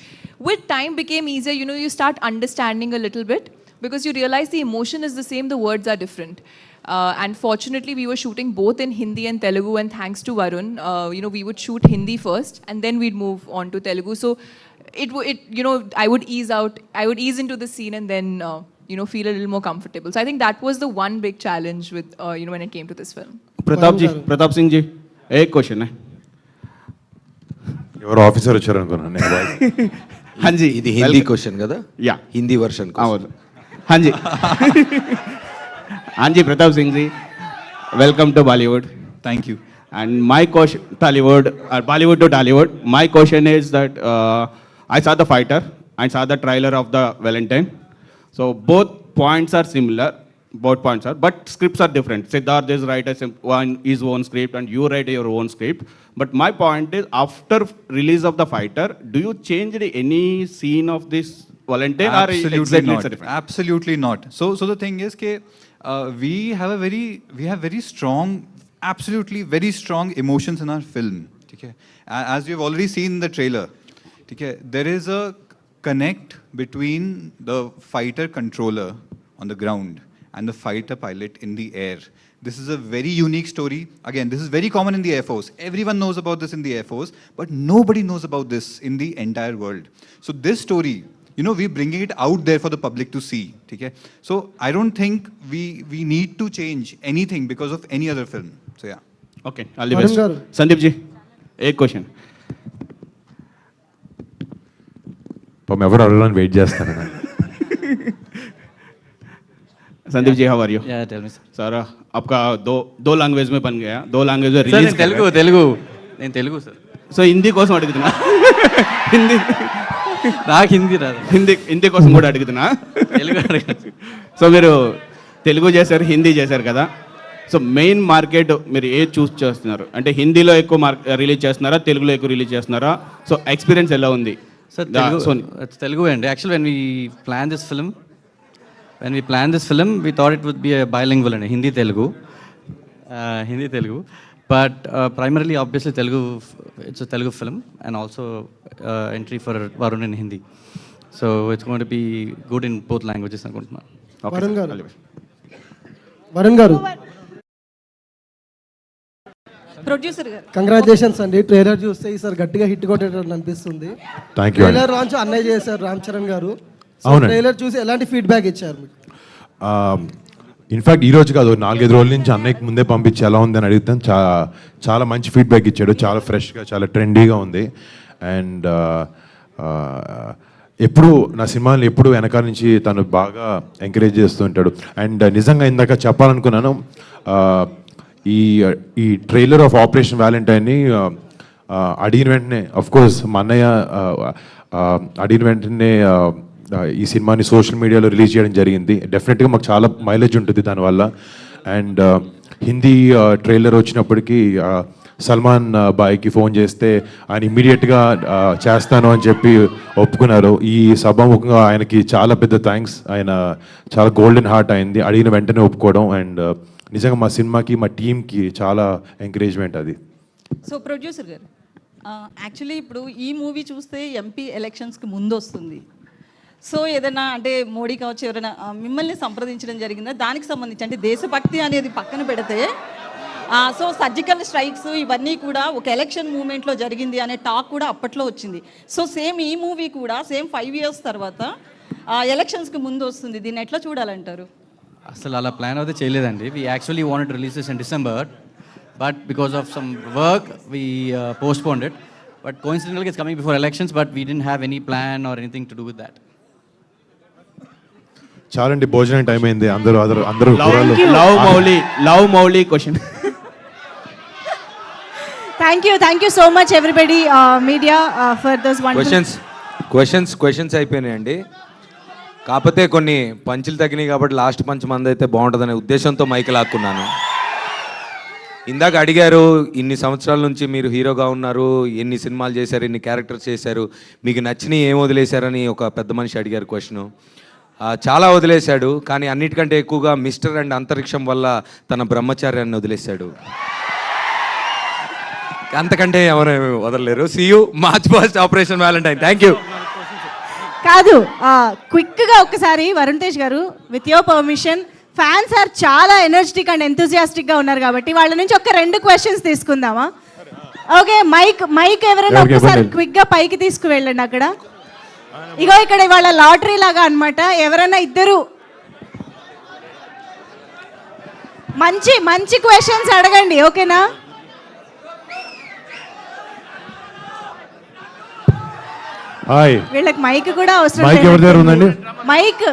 Speaker 12: with time became easier. You start understanding a little bit because you realize the emotion is the same, the words are different. And fortunately, we were shooting both in Hindi and Telugu, and thanks to Varun, we would shoot Hindi first, and then we'd move on to Telugu. So I would ease into the scene and then, feel a little more comfortable. So I think that was the one big challenge with, when it came to this film.
Speaker 11: Pratap Singh ji, एक क्वेश्चन है.
Speaker 3: ఎవరు ఆఫీసర్ వచ్చారు అనుకున్నాను నేను voice.
Speaker 11: हाँ जी,
Speaker 15: ఇది హిందీ క్వశ్చన్ కదా?
Speaker 11: Yeah,
Speaker 15: Hindi version.
Speaker 11: అవును. हाँ जी. हाँ जी, Pratap Singh ji, welcome to Bollywood.
Speaker 6: Thank you.
Speaker 11: And my question, Bollywood to Tollywood. My question is that I saw the fighter, I saw the trailer of the Valentine. So both points are similar, but scripts are different. Siddharth is write his own script, and you write your own script. But my point is, after release of the fighter, do you change any scene of this Valentine, or
Speaker 6: Absolutely
Speaker 11: exactly
Speaker 6: not. Absolutely not. So the thing is, we have very strong, absolutely very strong emotions in our film. Okay, as you've already seen in the trailer. Okay, there is a connect between the fighter controller on the ground and the fighter pilot in the air. This is a very unique story. Again, this is very common in the Air Force. Everyone knows about this in the Air Force, but nobody knows about this in the entire world. So this story, we're bringing it out there for the public to see. Okay? So I don't think we need to change anything because of any other film. So yeah.
Speaker 11: Okay, all the best. Sandeep ji, एक क्वेश्चन.
Speaker 3: పాపం ఎవరు అడగాలని వెయిట్ చేస్తాను.
Speaker 11: Sandeep ji, how are you?
Speaker 9: Yeah, tell me, sir.
Speaker 11: Sir, आपका दो लैंग्वेज में बन गया, 2 लैंग्वेज में रिलीज.
Speaker 9: నేను తెలుగు సార్.
Speaker 11: సో హిందీ కోసం అడుగుతున్నా.
Speaker 9: నాకు హిందీ రాదు.
Speaker 11: హిందీ కోసం కూడా అడుగుతున్నా. సో మీరు తెలుగు చేశారు, హిందీ చేశారు కదా. సో మెయిన్ మార్కెట్ మీరు ఏ చూస్ చేస్తున్నారు? అంటే హిందీలో ఎక్కువ రిలీజ్ చేస్తున్నారా, తెలుగులో ఎక్కువ రిలీజ్ చేస్తున్నారా? సో ఎక్స్పీరియన్స్ ఎలా ఉంది?
Speaker 9: సార్ తెలుగు అండి. Actual when we planned this film, we thought it would be a bilingual and Hindi Telugu. But primarily, obviously, Telugu, it's a Telugu film, and also entry for Varun in Hindi. So it's going to be good in both languages.
Speaker 16: Varun garu,
Speaker 8: producer గారు,
Speaker 16: కంగ్రాచులేషన్స్ అండి. ట్రైలర్ చూస్తే ఈసారి గట్టిగా హిట్ కొట్టేటట్టు అనిపిస్తుంది. ట్రైలర్ లాంచ్ అన్నయ్య చేశారు రామ్ చరణ్ గారు. ట్రైలర్ చూసి ఎలాంటి ఫీడ్బ్యాక్ ఇచ్చారు మీకు?
Speaker 3: ఇన్ఫ్యాక్ట్ ఈరోజు కాదు, 4-5 రోజుల నుంచి అన్నయ్యకి ముందే పంపించి ఎలా ఉందని అడుగుతాను. చాలా మంచి ఫీడ్బ్యాక్ ఇచ్చాడు. చాలా ఫ్రెష్గా, చాలా ట్రెండీగా ఉంది. అండ్ ఎప్పుడు నా సినిమాని ఎప్పుడు వెనకాల నుంచి తను బాగా ఎంకరేజ్ చేస్తూ ఉంటాడు. అండ్ నిజంగా ఇందాక చెప్పాలనుకున్నాను, ఈ ట్రైలర్ ఆఫ్ ఆపరేషన్ వ్యాలంటైన్ని అడిగిన వెంటనే, అఫ్కోర్స్ మా అన్నయ్య అడిగిన వెంటనే ఈ సినిమాని సోషల్ మీడియాలో రిలీజ్ చేయడం జరిగింది. డెఫినెట్గా మాకు చాలా మైలేజ్ ఉంటుంది దానివల్ల. అండ్ హిందీ ట్రైలర్ వచ్చినప్పటికీ సల్మాన్ బాయ్కి ఫోన్ చేస్తే ఆయన ఇమ్మీడియట్గా చేస్తాను అని చెప్పి ఒప్పుకున్నారు. ఈ సభాముఖంగా ఆయనకి చాలా పెద్ద థ్యాంక్స్. ఆయన చాలా గోల్డెన్ హార్ట్ అయింది అడిగిన వెంటనే ఒప్పుకోవడం. అండ్ నిజంగా మా సినిమాకి, మా టీంకి చాలా ఎంకరేజ్మెంట్ అది.
Speaker 8: సో ప్రొడ్యూసర్ గారు, యాక్చువల్లీ ఇప్పుడు ఈ మూవీ చూస్తే ఎంపీ ఎలక్షన్స్కి ముందు వస్తుంది. సో ఏదైనా అంటే మోడీ కావచ్చు, ఎవరైనా మిమ్మల్ని సంప్రదించడం జరిగిందా దానికి సంబంధించి? అంటే దేశభక్తి అనేది పక్కన పెడితే, సో సర్జికల్ స్ట్రైక్స్ ఇవన్నీ కూడా ఒక ఎలక్షన్ మూమెంట్లో జరిగింది అనే టాక్ కూడా అప్పట్లో వచ్చింది. సో సేమ్ ఈ మూవీ కూడా సేమ్ 5 years తర్వాత ఎలక్షన్స్కి ముందు వస్తుంది. దీన్ని ఎట్లా చూడాలంటారు?
Speaker 9: అసలు అలా ప్లాన్ అయితే చేయలేదండి. We actually wanted to release this in December, but because of some work we postponed it. But coincidentally, it's coming before elections, but we didn't have any plan or anything to do with that.
Speaker 3: చాలండి, భోజనం టైం అయింది. అందరూ
Speaker 11: love Mouli question.
Speaker 17: Thank you so much everybody, media, for those wonderful
Speaker 15: questions అయిపోయినాయండి. కాకపోతే కొన్ని పంచులు తగ్గినాయి కాబట్టి లాస్ట్ పంచ్ మంది అయితే బాగుంటుందనే ఉద్దేశంతో మైక్ లాక్కున్నాను. ఇందాక అడిగారు, ఇన్ని సంవత్సరాల నుంచి మీరు హీరోగా ఉన్నారు, ఎన్ని సినిమాలు చేశారు, ఎన్ని క్యారెక్టర్స్ చేశారు, మీకు నచ్చినవి ఏం వదిలేశారని ఒక పెద్ద మనిషి అడిగారు క్వశ్చను. చాలా వదిలేశాడు, కానీ అన్నిటికంటే ఎక్కువగా మిస్టర్ అండ్ అంతరిక్షం వల్ల తన బ్రహ్మచార్యాన్ని వదిలేశాడు. అంతకంటే ఎవరు వదలలేరు. See you March first Operation Valentine. Thank you.
Speaker 17: కాదు, క్విక్గా ఒకసారి Varun Tej garu, with your permission, fans are చాలా ఎనర్జెటిక్ అండ్ ఎంతూజియాస్టిక్గా ఉన్నారు కాబట్టి వాళ్ళ నుంచి ఒక 2 క్వశ్చన్స్ తీసుకుందామా? ఓకే, మైక్ ఎవరైనా ఒకసారి క్విక్గా పైకి తీసుకువెళ్ళండి. అక్కడ ఇగో ఇక్కడ ఇవాళ లాటరీ లాగా అన్నమాట. ఎవరైనా ఇద్దరు మంచి క్వశ్చన్స్ అడగండి, ఓకేనా?
Speaker 3: హాయ్,
Speaker 17: వీళ్ళకి మైక్ కూడా అవసరం
Speaker 3: మైక్ ఎవరి దగ్గర ఉందండి?
Speaker 17: మైక్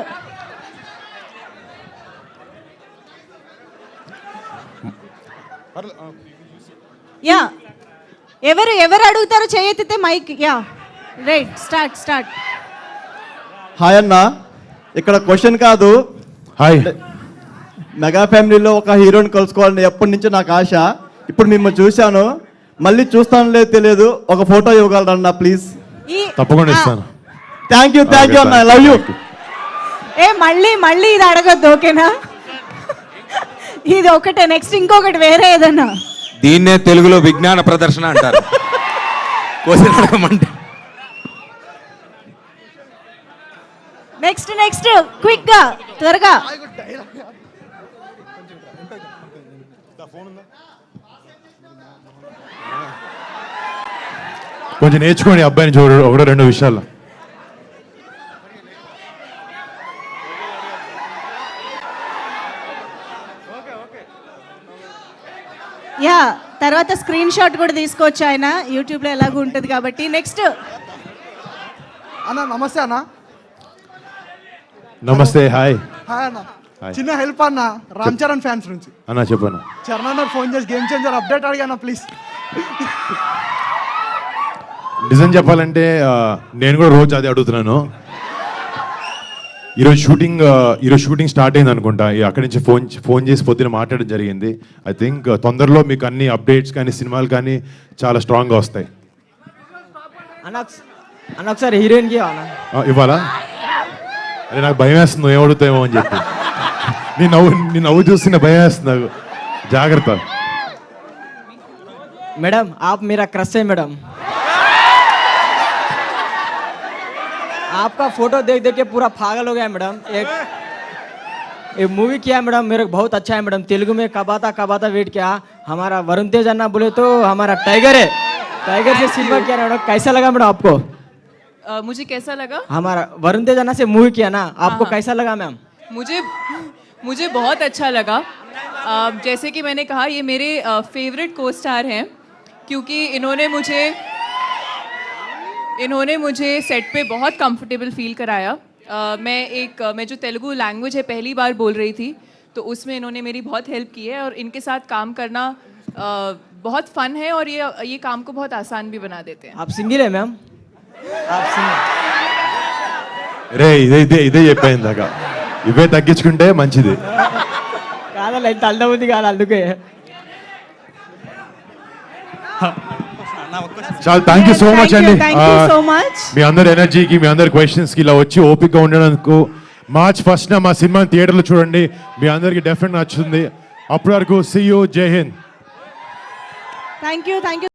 Speaker 17: యా, ఎవరు అడుగుతారు చేయెత్తితే mic. Yeah, right, start.
Speaker 18: Hi అన్న, ఇక్కడ క్వశ్చన్ కాదు.
Speaker 3: హాయ్.
Speaker 18: మెగా ఫ్యామిలీలో ఒక హీరోని కలుసుకోవాలని ఎప్పటి నుంచో నాకు ఆశ. ఇప్పుడు మిమ్మల్ని చూశాను, మళ్ళీ చూస్తాను లేదు తెలియదు. ఒక ఫోటో ఇవ్వగలరన్నా ప్లీజ్?
Speaker 3: తప్పకుండా ఇస్తాను.
Speaker 18: థ్యాంక్ యూ అన్న, ఐ లవ్ యూ.
Speaker 17: మళ్ళీ ఇది అడగద్దు, ఓకేనా? ఇది ఒకటే, నెక్స్ట్ ఇంకొకటి వేరే ఏదన్నా.
Speaker 15: దీన్నే తెలుగులో విజ్ఞాన ప్రదర్శన అంటారు. క్వశ్చన్ అడగమంటే
Speaker 17: నెక్స్ట్ క్విక్ గా, త్వరగా.
Speaker 3: కొంచెం నేర్చుకోండి అబ్బాయిని చూడు, 1-2 విషయాలు.
Speaker 17: యా, తర్వాత స్క్రీన్ షాట్ కూడా తీసుకోవచ్చు ఆయన, యూట్యూబ్లో ఎలాగో ఉంటుంది కాబట్టి. నెక్స్ట్
Speaker 16: అన్న, నమస్తే అన్న.
Speaker 3: నమస్తే. హాయ్
Speaker 16: అన్న, చిన్న హెల్ప్ అన్న, రామ్ చరణ్ ఫ్యాన్స్ నుంచి.
Speaker 3: అన్న చెప్పాను.
Speaker 16: చరణ్ అన్న ఫోన్ చేసి గేమ్ చేంజర్ అప్డేట్ అడిగాను ప్లీజ్.
Speaker 3: నిజం చెప్పాలంటే నేను కూడా రోజు అదే అడుగుతున్నాను. ఈరోజు షూటింగ్ స్టార్ట్ అయింది అనుకుంటా. అక్కడి నుంచి ఫోన్ చేసి పొద్దున మాట్లాడడం జరిగింది. ఐ థింక్ తొందరలో మీకు అన్ని అప్డేట్స్ కానీ సినిమాలు కానీ చాలా స్ట్రాంగ్గా వస్తాయి.
Speaker 9: అన్న ఒకసారి హీరోయిన్కి
Speaker 3: ఇవ్వాలా? అరే నాకు భయం వేస్తుంది, ఏం అడుగుతాయేమో అని చెప్పి. నీ నవ్వు చూస్తున్న భయం వేస్తుంది నాకు. జాగ్రత్త.
Speaker 9: मैडम आप मेरा क्रश है मैडम. आपका फोटो देख के पूरा पागल हो गया मैडम. एक मूवी किया मैडम, मेरे को बहुत अच्छा है मैडम. तेलुगु में कबाता वेट किया. हमारा वरुण तेज अन्ना बोले तो हमारा टाइगर है. टाइगर से सिनेमा किया मैडम. कैसा लगा मैडम आपको?
Speaker 12: मुझे कैसा लगा?
Speaker 9: हमारा वरुण तेज अन्ना से मूवी किया ना, आपको कैसा लगा मैम?
Speaker 12: मुझे बहुत अच्छा लगा. जैसे कि मैंने कहा, ये मेरे फेवरेट को स्टार हैं, क्योंकि इन्होंने मुझे सेट पे बहुत कंफर्टेबल फील कराया. मैं जो तेलुगु लैंग्वेज है पहली बार बोल रही थी, तो उसमें इन्होंने मेरी बहुत हेल्प की है और इनके साथ काम करना बहुत फन है और ये काम को बहुत आसान भी बना देते हैं.
Speaker 9: आप सिंगल है मैम? आप सिंगल?
Speaker 3: రే ఇదే చెప్పాను ఇందాక. ఇవే తగ్గించుకుంటే మంచిది.
Speaker 9: కాదಲ್ಲ ఇంత అల్లవుంది కాదు అందుకే.
Speaker 3: చాలా థ్యాంక్ యూ సో మచ్ అండి.
Speaker 17: సో మచ్
Speaker 3: మీ అందరి ఎనర్జీకి, మీ అందరి క్వశ్చన్స్కి ఇలా వచ్చి ఓపికగా ఉండడానికి. మార్చ్ 1న మా సినిమా థియేటర్లో చూడండి, మీ అందరికీ డెఫినెట్ నచ్చుతుంది. అప్పటి వరకు సీ యూ, జై హింద్.
Speaker 17: Thank you